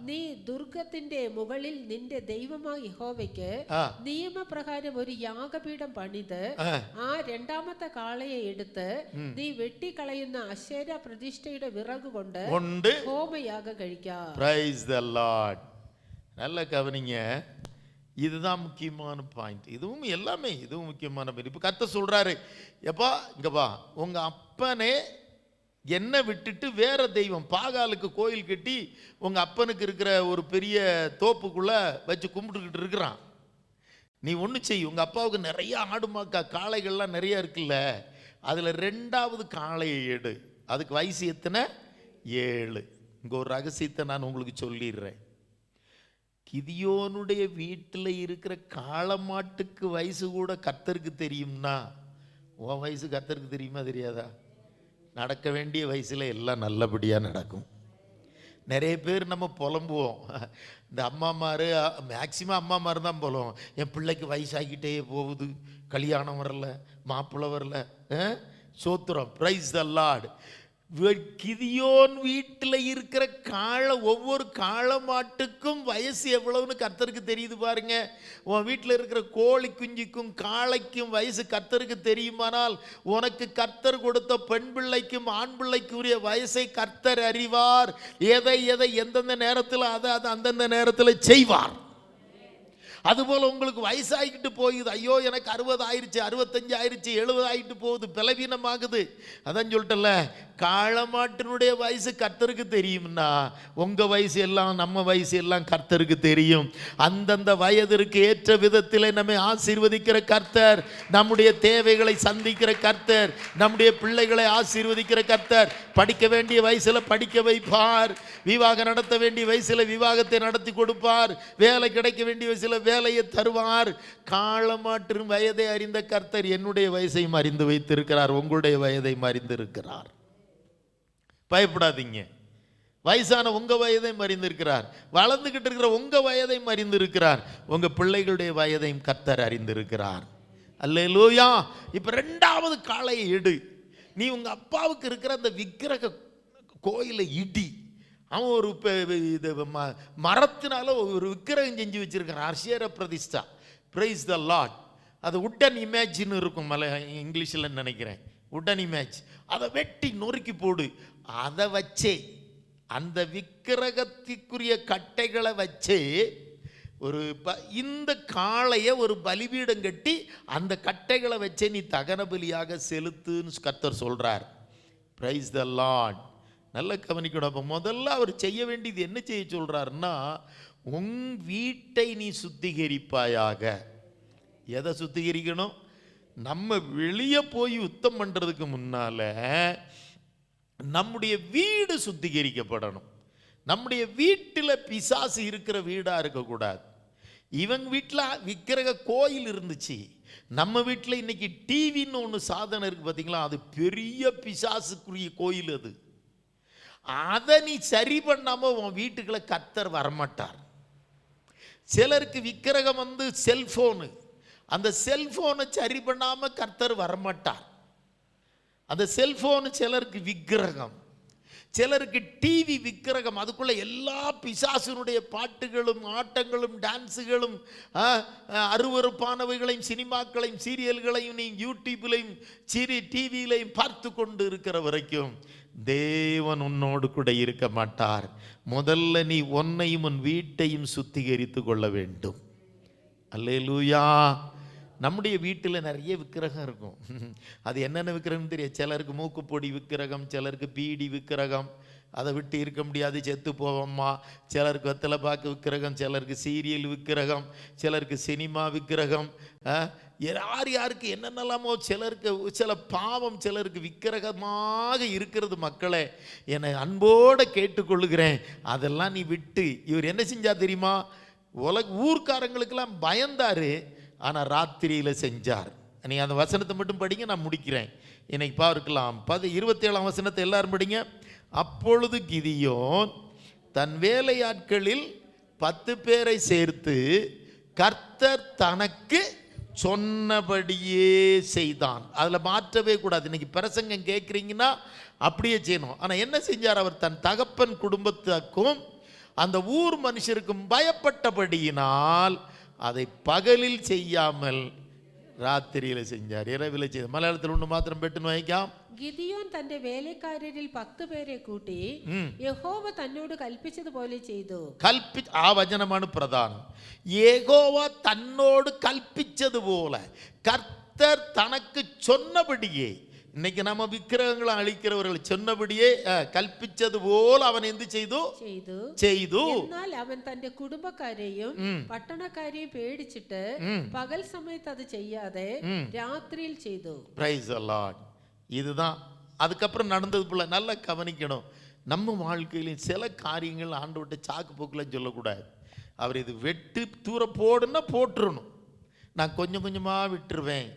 നീ ദുർഗത്തിന്റെ മുകളിൽ നിന്റെ ദൈവമായ യഹോവയ്ക്ക് നിയമപ്രകാരം ഒരു യാഗപീഠം പണിത് ആ 2ആമത്തെ കാളയെ എടുത്ത് നീ വെട്ടിക്കളയുന്ന അശേര പ്രതിഷ്ഠയുടെ വിറക് കൊണ്ട് ഹോമയാഗം കഴിക്കാം. Praise the Lord. நல்ல கவனிங்க. இதுதான் முக்கியமான பாயிண்ட். இதுவும் எல்லாமே இதுவும் முக்கியமான பாயிண்ட். இப்போ கர்த்தர் சொல்றாரு, எப்பா இங்க வா, உங்க அப்பனே என்னை விட்டுட்டு வேற தெய்வம் பாகாலுக்கு கோயில் கட்டி உங்க அப்பனுக்கு இருக்கிற ஒரு பெரிய தோப்புக்குள்ள வச்சு கும்பிட்டுக்கிட்டு இருக்கிறான். நீ ஒன்று செய், உங்க அப்பாவுக்கு நிறைய ஆடு காளைகள்லாம் நிறைய இருக்குல்ல, அதுல 2வது காளையை எடு. அதுக்கு வயசு எத்தனை? 7. இங்க ஒரு ரகசியத்தை நான் உங்களுக்கு சொல்லிடுறேன். கிதியோனுடைய வீட்டில் இருக்கிற காளமாட்டுக்கு வயசு கூட கர்த்தருக்கு தெரியும்னா, உன் வயசு கர்த்தருக்கு தெரியுமா தெரியாதா? நடக்க வேண்டிய வயசுல எல்லாம் நல்லபடியாக நடக்கும். நிறைய பேர் நம்ம புலம்புவோம், இந்த அம்மாமார் மேக்சிமம் அம்மாமார் தான் புலம்புவோம், என் பிள்ளைக்கு வயசாகிட்டே போகுது, கல்யாணம் வரல, மாப்பிள்ளை வரல. சோத்திரம், பிரைஸ் த லார்ட். கிதியோன் வீட்டில் இருக்கிற ஒவ்வொரு காளமாட்டுக்கும் வயசு எவ்வளவுன்னு கர்த்தருக்கு தெரியுது பாருங்க. உன் வீட்டில் இருக்கிற கோழி குஞ்சுக்கும் காளைக்கும் வயசு கர்த்தருக்கு தெரியுமானால், உனக்கு கர்த்தர் கொடுத்த பெண் பிள்ளைக்கும் ஆண் பிள்ளைக்கு உரிய வயசை கர்த்தர் அறிவார். எதை எந்தெந்த நேரத்தில் அதை அந்தந்த நேரத்தில் செய்வார். அதுபோல் உங்களுக்கு வயசாகிட்டு போகுது, ஐயோ எனக்கு 60 ஆயிடுச்சு, 65 ஆயிடுச்சு, 70 ஆகிட்டு போகுது, பலவீனமாகுது. அதான் சொல்லிட்டல, காளமாட்டினுடைய வயசு கர்த்தருக்கு தெரியும்னா, உங்க வயசு எல்லாம் நம்ம வயசு எல்லாம் கர்த்தருக்கு தெரியும். அந்தந்த வயதிற்கு ஏற்ற விதத்தில் நம்மை ஆசீர்வதிக்கிற கர்த்தர், நம்முடைய தேவைகளை சந்திக்கிற கர்த்தர், நம்முடைய பிள்ளைகளை ஆசீர்வதிக்கிற கர்த்தர். படிக்க வேண்டிய வயசுல படிக்க வைப்பார், விவாகம் நடத்த வேண்டிய வயசுல விவாகத்தை நடத்தி கொடுப்பார், வேலை கிடைக்க வேண்டிய வயசுல வேலையை தருவார். காளமாட்டின் வயதை அறிந்த கர்த்தர் என்னுடைய வயசையும் அறிந்து வைத்திருக்கிறார், உங்களுடைய வயதையும் அறிந்திருக்கிறார். பயப்படாதீங்க. வயசான உங்க வயதையும் அறிந்திருக்கிறார், வளர்ந்துகிட்டு இருக்கிற உங்க வயதையும் அறிந்திருக்கிறார், உங்க பிள்ளைகளுடைய வயதையும் கர்த்தர் அறிந்திருக்கிறார். அல்லேலூயா. இப்ப 2வது காளையை எடு. நீ உங்க அப்பாவுக்கு இருக்கிற அந்த விக்கிரக கோயிலை இடி. அவன் ஒரு மரத்தினால ஒரு விக்கிரகம் செஞ்சு வச்சிருக்கான், அர்ஷேர பிரதிஷ்டா. Praise the Lord. அது உட்டன் இமேஜ்னு இருக்கும், இங்கிலீஷில் நினைக்கிறேன், உட்டன் இமேஜ். அதை வெட்டி நொறுக்கி போடு. அதை வச்சே, அந்த விக்கிரகத்திற்குரிய கட்டைகளை வச்சே இந்த காளையை ஒரு பலிபீடம் கட்டி அந்த கட்டைகளை வச்சே நீ தகன பலியாக செலுத்துன்னு கர்த்தர் சொல்றார். Price the Lord. நல்ல கவனிக்கணும். அப்போ முதல்ல அவர் செய்ய வேண்டியது என்ன செய்ய சொல்றாருன்னா, உன் வீட்டை நீ சுத்திகரிப்பாயாக. எதை சுத்திகரிக்கணும்? நம்ம வெளியே போய் யுத்தம் பண்றதுக்கு முன்னால நம்முடைய வீடு சுத்திகரிக்கப்படணும். நம்முடைய வீட்டில் பிசாசு இருக்கிற வீடா இருக்கக்கூடாது. இவங்க வீட்டில் விக்கிரக கோயில் இருந்துச்சு, நம்ம வீட்டில் இன்னைக்கு டிவின்னு ஒன்று சாதனம் இருக்கு பார்த்தீங்களா, அது பெரிய பிசாசுக்குரிய கோயில். அது அதை நீ சரி பண்ணாம உன் வீட்டுக்குள்ள கர்த்தர் வரமாட்டார். சிலருக்கு விக்கிரகம் செல்போனு, அந்த செல்போனை சரி பண்ணாம கர்த்தர் வரமாட்டார். அந்த செல்போனு சிலருக்கு விக்கிரகம், சிலருக்கு டிவி விக்கிரகம். அதுக்குள்ள எல்லா பிசாசுனுடைய பாட்டுகளும் ஆட்டங்களும் டான்ஸுகளும் அருவருப்பானவைகளையும் சினிமாக்களையும் சீரியல்களையும் நீ யூடியூப்லையும் டிவியிலையும் பார்த்து கொண்டு இருக்கிற வரைக்கும் தேவன் உன்னோடு கூட இருக்க மாட்டார். முதல்ல நீ உன்னையும் உன் வீட்டையும் சுத்திகரித்து கொள்ள வேண்டும். அல்லேலூயா. நம்முடைய வீட்டில் நிறைய விக்கிரகம் இருக்கும். அது என்னென்ன விக்கிரகம் தெரியும். சிலருக்கு மூக்குப்பொடி விக்கிரகம், சிலருக்கு பீடி விக்கிரகம், அதை விட்டு இருக்க முடியாது, செத்து போவோம்மா. சிலருக்கு வெத்தலை பாக்கு விக்கிரகம், சிலருக்கு சீரியல் விக்கிரகம், சிலருக்கு சினிமா விக்கிரகம், யாருக்கு என்னென்னலாமோ. சிலருக்கு சில பாவம் சிலருக்கு விக்கிரகமாக இருக்கிறது. மக்களே, என்னை அன்போடு கேட்டுக்கொள்ளுகிறேன், அதெல்லாம் நீ விட்டு. இவர் என்ன செஞ்சா தெரியுமா? ஊர்க்காரங்களுக்கெல்லாம் பயந்தாரு, ஆனால் ராத்திரியில் செஞ்சார். நீ அந்த வசனத்தை மட்டும் படிங்க, நான் முடிக்கிறேன். இன்னைக்கு பார்க்கலாம் 27ஆம் வசனத்தை எல்லாரும் படிங்க. அப்பொழுது கிதியோன் தன் வேலையாட்களில் 10 பேரை சேர்த்து கர்த்தர் தனக்கு சொன்னபடியே செய்தான். அதில் மாற்றவே கூடாது. இன்னைக்கு பிரசங்கம் கேட்குறீங்கன்னா அப்படியே செய்யணும். ஆனால் என்ன செஞ்சார்? அவர் தன் தகப்பன் குடும்பத்துக்கும் அந்த ஊர் மனுஷருக்கும் பயப்பட்டபடியினால் அதை பகலில் செய்யாமல் രാത്രിയിൽ செஞ்சார், இரவில் ചെയ്തു. മലയാളത്തിൽ ഒന്ന് മാത്രം പെട്ടെന്ന് വായിക്കാം. ഗിദിയോൻ തന്റെ വേലക്കാരരിൽ 10 പേരെ കൂട്ടി യഹോവ തന്നോട് കൽപ്പിച്ചതുപോലെ ചെയ്തു. ആ വചനമാണ് പ്രധാനം. യഹോവ തന്നോട് കൽപ്പിച്ചതുപോലെ, കർത്തർ തനക്ക് சொன்னபடியே. இன்னைக்கு நம்ம விக்கிரகங்களை அழிக்கிறவர்கள் சொன்னபடியே கல்பிச்சது போல அவன் എന്ത് ചെയ്തു? എന്നാൽ അവൻ തന്റെ കുടുംബക്കാരെയും പട്ടണക്കാരെയും പേടിച്ചിട്ട് പകൽ സമയത്ത് അത് ചെയ്യാതെ രാത്രിയിൽ ചെയ്തു. Praise the Lord. இதுதான் அதுக்கப்புறம் நடந்தது போல. நல்லா கவனிக்கணும். நம்ம வாழ்க்கையிலும் சில காரியங்கள் ஆண்டவர்கிட்ட சாக்கு போக்கில் சொல்லக்கூடாது. அவர் இது வெட்டு தூர போடுன்னா போட்டுருணும். நான் கொஞ்சம் கொஞ்சமாக விட்டுருவேன்.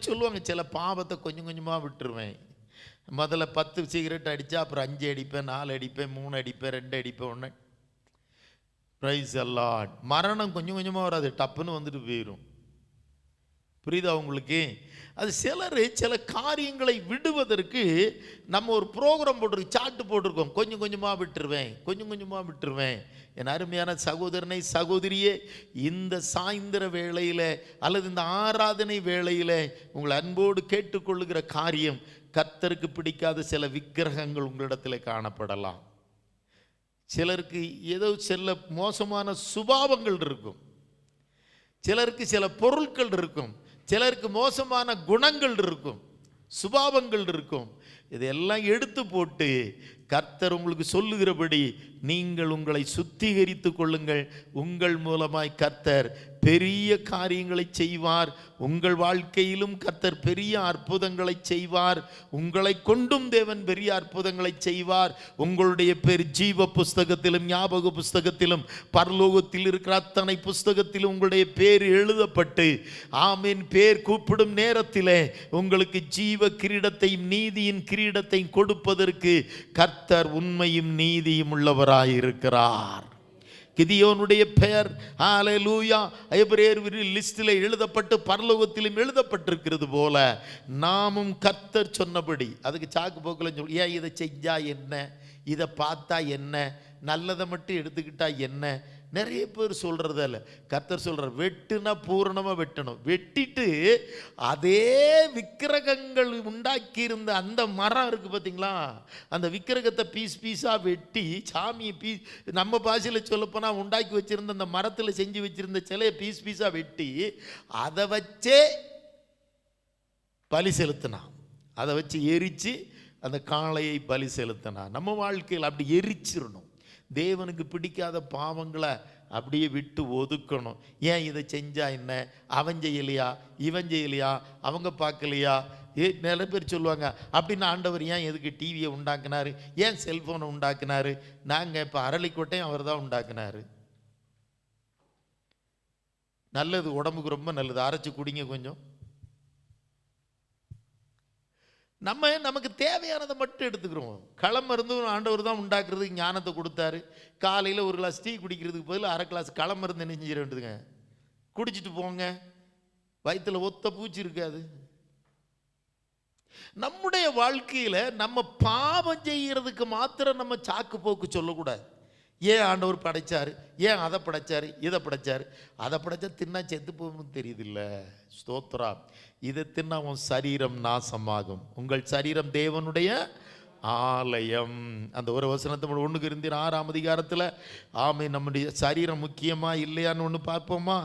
சொல்லுவாங்க, சில பாவத்தை கொஞ்சம் கொஞ்சமாக விட்டுருவேன். முதல்ல 10 சிகரெட் அடித்தா அப்புறம் 5 அடிப்பேன், 4 அடிப்பேன், 3 அடிப்பேன், 2 அடிப்பேன், 1. Price the Lord. மரணம் கொஞ்சம் கொஞ்சமாக வராது, டப்புன்னு வந்துட்டு போயிடும். புரியுதா உங்களுக்கு? அது சிலர் சில காரியங்களை விடுவதற்கு நம்ம ஒரு ப்ரோக்ராம் போட்டிருக்கோம், சாட்டு போட்டிருக்கோம். கொஞ்சம் கொஞ்சமாக விட்டுருவேன், கொஞ்சம் கொஞ்சமாக விட்டுருவேன். என் அருமையான சகோதரனை சகோதரியே, இந்த சாயந்தர வேளையில் அல்லது இந்த ஆராதனை வேளையில் உங்களை அன்போடு கேட்டுக்கொள்ளுகிற காரியம், கர்த்தருக்கு பிடிக்காத சில விக்கிரகங்கள் உங்களிடத்தில் காணப்படலாம். சிலருக்கு ஏதோ சில மோசமான சுபாவங்கள் இருக்கும், சிலருக்கு சில பொருட்கள் இருக்கும், சிலருக்கு மோசமான குணங்கள் இருக்கும், சுபாவங்கள் இருக்கும். இதெல்லாம் எடுத்து போட்டு கர்த்தர் உங்களுக்கு சொல்லுகிறபடி நீங்கள் உங்களை சுத்திகரித்து கொள்ளுங்கள். உங்கள் மூலமாய் கர்த்தர் பெரிய காரியங்களை செய்வார். உங்கள் வாழ்க்கையிலும் கர்த்தர் பெரிய அற்புதங்களை செய்வார். உங்களை கொண்டும் தேவன் பெரிய அற்புதங்களை செய்வார். உங்களுடைய பேர் ஜீவ புஸ்தகத்திலும் ஞாபக புஸ்தகத்திலும் பரலோகத்தில் இருக்கிற அத்தனை புஸ்தகத்திலும் உங்களுடைய பேர் எழுதப்பட்டு, ஆமீன், பேர் கூப்பிடும் நேரத்திலே உங்களுக்கு ஜீவ கிரீடத்தையும் நீதியின் கிரீடத்தையும் கொடுப்பதற்கு கர்த்தர் உண்மையும் நீதியும் உள்ளவராயிருக்கிறார். கிதியோனுடைய பெயர் ஹல்லேலூயா எபிரேயர் லிஸ்டில் எழுதப்பட்டு பரலோகத்திலும் எழுதப்பட்டிருக்கிறது போல நாமும் கர்த்தர் சொன்னபடி, அதுக்கு சாக்கு போக்கில் சொல்லி, ஏன் இதை செஞ்சா என்ன, இதை பார்த்தா என்ன, நல்லதை மட்டும் எடுத்துக்கிட்டா என்ன, நிறைய பேர் சொல்கிறதில்ல. கர்த்தர் சொல்கிறார், வெட்டுனா பூரணமாக வெட்டணும். வெட்டிட்டு அதே விக்கிரகங்கள் உண்டாக்கியிருந்த அந்த மரம் இருக்குது பார்த்தீங்களா, அந்த விக்கிரகத்தை பீஸ் பீஸாக வெட்டி, சாமியை நம்ம பாஷையில் சொல்லப்போனால் உண்டாக்கி வச்சுருந்த அந்த மரத்தில் செஞ்சு வச்சுருந்த சிலையை பீஸ் பீஸாக வெட்டி அதை வச்சே பலி செலுத்தினான். அதை வச்சு எரித்து அந்த காளையை பலி செலுத்தினான். நம்ம வாழ்க்கையில் அப்படி எரிச்சிடணும். தேவனுக்கு பிடிக்காத பாவங்களை அப்படியே விட்டு ஒதுக்கணும். ஏன் இதை செஞ்சா என்ன, அவன் செய்யலையா, இவன் செய்யலையா, அவங்க பார்க்கலையா. நிறைய பேர் சொல்லுவாங்க, அப்படின்னு ஆண்டவர் ஏன் எதுக்கு டிவியை உண்டாக்குனாரு, ஏன் செல்ஃபோனை உண்டாக்குனாரு, நாங்கள் இப்போ அரளிக்கோட்டையும் அவர் தான் உண்டாக்குனாரு. நல்லது, உடம்புக்கு ரொம்ப நல்லது, அரைச்சி குடிங்க கொஞ்சம். நமக்கு தேவையானதை மட்டும் எடுத்துக்கிறோம். களமருந்து ஆண்டவர் தான் உண்டாக்குறதுக்கு ஞானத்தை கொடுத்தாரு. காலையில் ஒரு கிளாஸ் டீ குடிக்கிறதுக்கு பதில் 1/2 கிளாஸ் களமருந்து என்ன செஞ்சிட வேண்டியதுங்க, குடிச்சிட்டு போங்க. வயிற்றுல ஒத்த பூச்சி இருக்காது. நம்முடைய வாழ்க்கையில் நம்ம பாவம் செய்கிறதுக்கு மாத்திரம் நம்ம சாக்கு போக்கு சொல்லக்கூடாது. ஏன் ஆண்டவர் படைச்சாரு, ஏன் அதை படைச்சாரு, இதை படைச்சாரு. அதை படைச்சா தின்னா செத்து போகணும்னு தெரியுதில்ல. ஸ்தோத்ரா. இதை தின்னா உன் சரீரம் நாசமாகும். உங்கள் சரீரம் தேவனுடைய ஆலயம். அந்த ஒரு வசனத்தை 1 கொரிந்தியர் 6ஆம் அதிகாரத்தில், ஆமே, நம்முடைய சரீரம் முக்கியமா இல்லையான்னு ஒன்று பார்ப்போமா?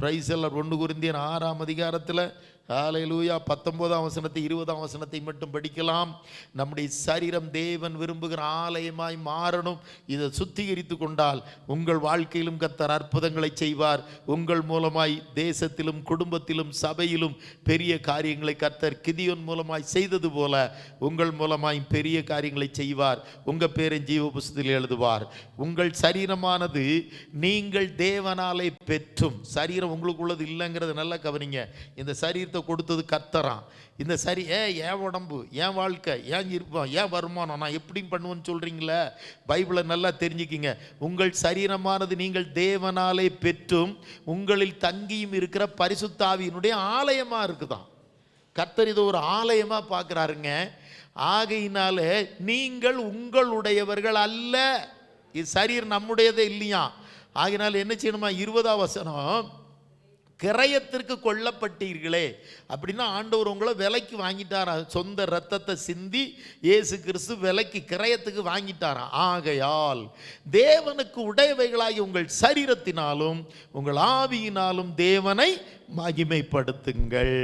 பிரைஸ் எல்லாம் 1 கொரிந்தியர் 6ஆம் அதிகாரத்தில் ஹல்லேலூயா 19ஆம் வசனத்தை 20ஆம் வசனத்தை மட்டும் படிக்கலாம். நம்முடைய சரீரம் தேவன் விரும்புகிற ஆலயமாய் மாறணும். இதை சுத்திகரித்து கொண்டால் உங்கள் வாழ்க்கையிலும் கர்த்தர் அற்புதங்களை செய்வார். உங்கள் மூலமாய் தேசத்திலும் குடும்பத்திலும் சபையிலும் பெரிய காரியங்களை கர்த்தர் கிதியோன் மூலமாய் செய்தது போல உங்கள் மூலமாய் பெரிய காரியங்களை செய்வார். உங்கள் பேரை ஜீவ புஸ்தகத்தில் எழுதுவார். உங்கள் சரீரமானது நீங்கள் தேவனாலே பெற்றும், சரீரம் உங்களுக்குள்ளது இல்லைங்கிறது நல்லா கவனிங்க. இந்த சரீரத்தை கொடுத்தது கர்த்தராம். இந்த ஏன் உடம்பு, ஏன் வாழ்க்கை, ஏன் இருப்போம், ஏன் வருமானம், நான் எப்படி பண்ணுவேன்னு சொல்றீங்களே, பைபிளை நல்லா தெரிஞ்சுக்கிங்க. உங்கள் சரீரமானது நீங்கள் தேவனாலே பெற்றும் உங்களில் தங்கியும் இருக்கிற பரிசுத்த ஆவியினுடைய ஆலயமா இருக்குதான். கர்த்தர் இது ஒரு ஆலயமா பார்க்கிறாருங்க. ஆகையினால நீங்கள் உங்களுடையவர்கள் அல்ல. இது சரீரம் நம்முடையதே இல்லையா. ஆகையினால என்ன செய்யணுமா? 20ஆம் வசனம், கிரயத்திற்கு கொல்லப்பட்டீர்களே. அப்படின்னா ஆண்டவர் உங்களை விலைக்கு வாங்கிட்டாரா, சொந்த இரத்தத்தை சிந்தி இயேசு கிறிஸ்து விலைக்கு கிரயத்துக்கு வாங்கிட்டாராம். ஆகையால் தேவனுக்கு உடையவைகளாகி உங்கள் சரீரத்தினாலும் உங்கள் ஆவியினாலும் தேவனை மகிமைப்படுத்துங்கள்.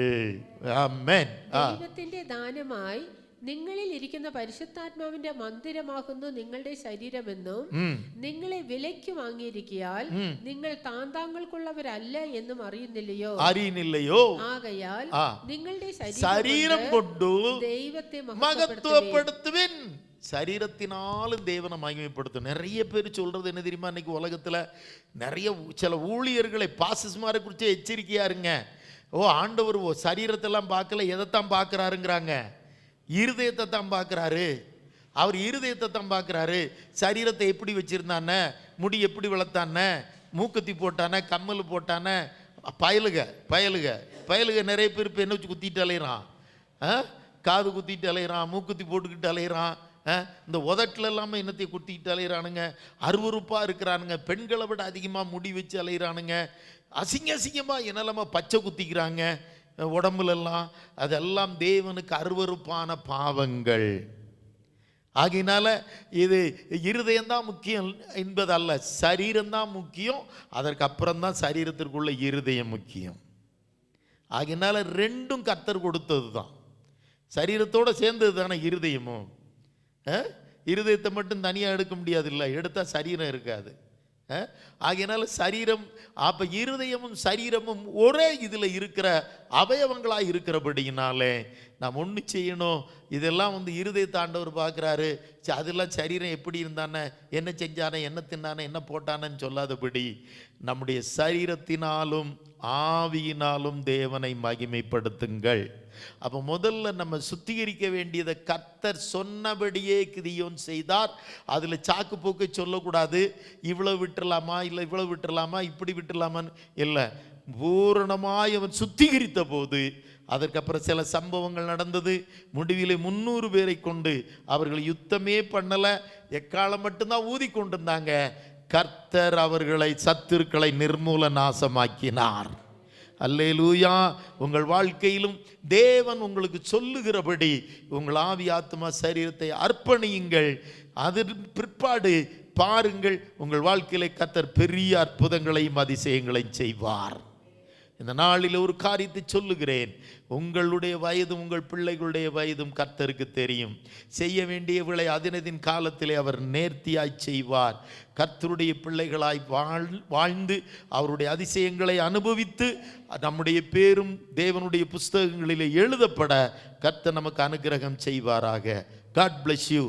ஆமென். ദൈവത്തിന്റെ ദാനമായി നിങ്ങളിൽ ഇരിക്കുന്ന പരിശുദ്ധാത്മാവിന്റെ മന്ദിരമാകുന്നു നിങ്ങളുടെ ശരീരമെന്നും നിങ്ങളെ വിലയ്ക്ക് വാങ്ങിയിരിക്കയാൽ നിങ്ങൾ താന്താങ്ങൾക്കുള്ളവരല്ല എന്നും അറിയുന്നില്ലയോ? ആകയാൽ നിങ്ങളുടെ ശരീരം കൊണ്ട് ദൈവത്തെ മഹത്വപ്പെടുത്തുവിൻ. சரீரத்தினாலும் தேவனை மகிமைப்படுத்தும். நிறைய பேர் சொல்றது என்ன தெரியுமா, இன்னைக்கு உலகத்துல நிறைய சில ஊழியர்களை பாசிஸ்மாரை குறித்து எச்சரிக்கையா இருங்க. ஆண்டவர் சரீரத்தெல்லாம் பார்க்கல, எதைத்தான் பார்க்கிறாருங்கிறாங்க, இருதயத்தை தான் பார்க்கிறாரு. அவர் இருதயத்தை தான் பார்க்கிறாரு. சரீரத்தை எப்படி வச்சிருந்தானே, முடி எப்படி வளர்த்தானே, மூக்குத்தி போட்டானே, கம்மல் போட்டானே, பயலுக நிறைய பேர் இப்போ என்ன வச்சு குத்திட்டு அலையிறான், காது குத்திட்டு அலையிறான், மூக்குத்தி போட்டுக்கிட்டு அலையிறான், இந்த உதட்டில் எல்லாமே என்னத்தை குத்திக்கிட்டு அலையிறானுங்க, அருவருப்பாக இருக்கிறானுங்க, பெண்களை விட அதிகமாக முடி வச்சு அலையிறானுங்க, அசிங்கமாக என்னெல்லாமா பச்சை குத்திக்கிறாங்க உடம்புலெல்லாம். அதெல்லாம் தேவனுக்கு அருவருப்பான பாவங்கள். ஆகினால இது இருதயம்தான் முக்கியம் என்பதல்ல, சரீரம்தான் முக்கியம். அதற்கு அப்புறம்தான் சரீரத்திற்குள்ள இருதயம் முக்கியம். ஆகினால ரெண்டும் கர்த்தர் கொடுத்தது தான். சரீரத்தோடு சேர்ந்தது தானே இருதயமும். இருதயத்தை மட்டும் தனியாக எடுக்க முடியாது, இல்லை எடுத்தால் சரீரம் இருக்காது. ஆகையினால சரீரம், அப்போ இருதயமும் சரீரமும் ஒரே இதில் இருக்கிற அவயவங்களாக இருக்கிறபடியினாலே நாம் ஒன்று செய்யணும். இதெல்லாம் இருதயத்தை ஆண்டவர் பார்க்குறாரு. அதெல்லாம் சரீரம் எப்படி இருந்தானே, என்ன செஞ்சானே, என்ன தின்னானே, என்ன போட்டானேன்னு சொல்லாதபடி நம்முடைய சரீரத்தினாலும் ஆவியினாலும் தேவனை மகிமைப்படுத்துங்கள். அப்போ முதல்ல நம்ம சுத்திகரிக்க வேண்டியதை கர்த்தர் சொன்னபடியே கிதியோன் செய்தார். அதில் சாக்கு போக்கை சொல்லக்கூடாது. இவ்வளோ விட்டுறலாமா, இல்லை இவ்வளோ விட்டுறலாமா, இப்படி விட்டுறலாமான்னு இல்லை. பூரணமாய் அவன் சுத்திகரித்த போது அதற்கப்புறம் சில சம்பவங்கள் நடந்தது. முடிவிலே 300 பேரை கொண்டு அவர்கள் யுத்தமே பண்ணலை, எக்காலம் மட்டும்தான் ஊதி கொண்டிருந்தாங்க. கர்த்தர் அவர்களை சத்துருக்களை நிர்மூல நாசமாக்கினார். அல்லேலூயா. உங்கள் வாழ்க்கையிலும் தேவன் உங்களுக்கு சொல்லுகிறபடி உங்கள் ஆவி ஆத்மா சரீரத்தை அர்ப்பணியுங்கள். அதன் பிற்பாடு பாருங்கள், உங்கள் வாழ்க்கையிலே கர்த்தர் பெரிய அற்புதங்களையும் அதிசயங்களையும் செய்வார். இந்த நாளில் ஒரு காரியத்தை சொல்லுகிறேன். உங்களுடைய வயதும் உங்கள் பிள்ளைகளுடைய வயதும் கர்த்தருக்கு தெரியும். செய்ய வேண்டியவர்களை அதினதின் காலத்திலே அவர் நேர்த்தியாய் செய்வார். கர்த்தருடைய பிள்ளைகளாய் வாழ்ந்து அவருடைய அதிசயங்களை அனுபவித்து நம்முடைய பேரும் தேவனுடைய புஸ்தகங்களிலே எழுதப்பட கர்த்தர் நமக்கு அனுக்கிரகம் செய்வாராக. God bless you.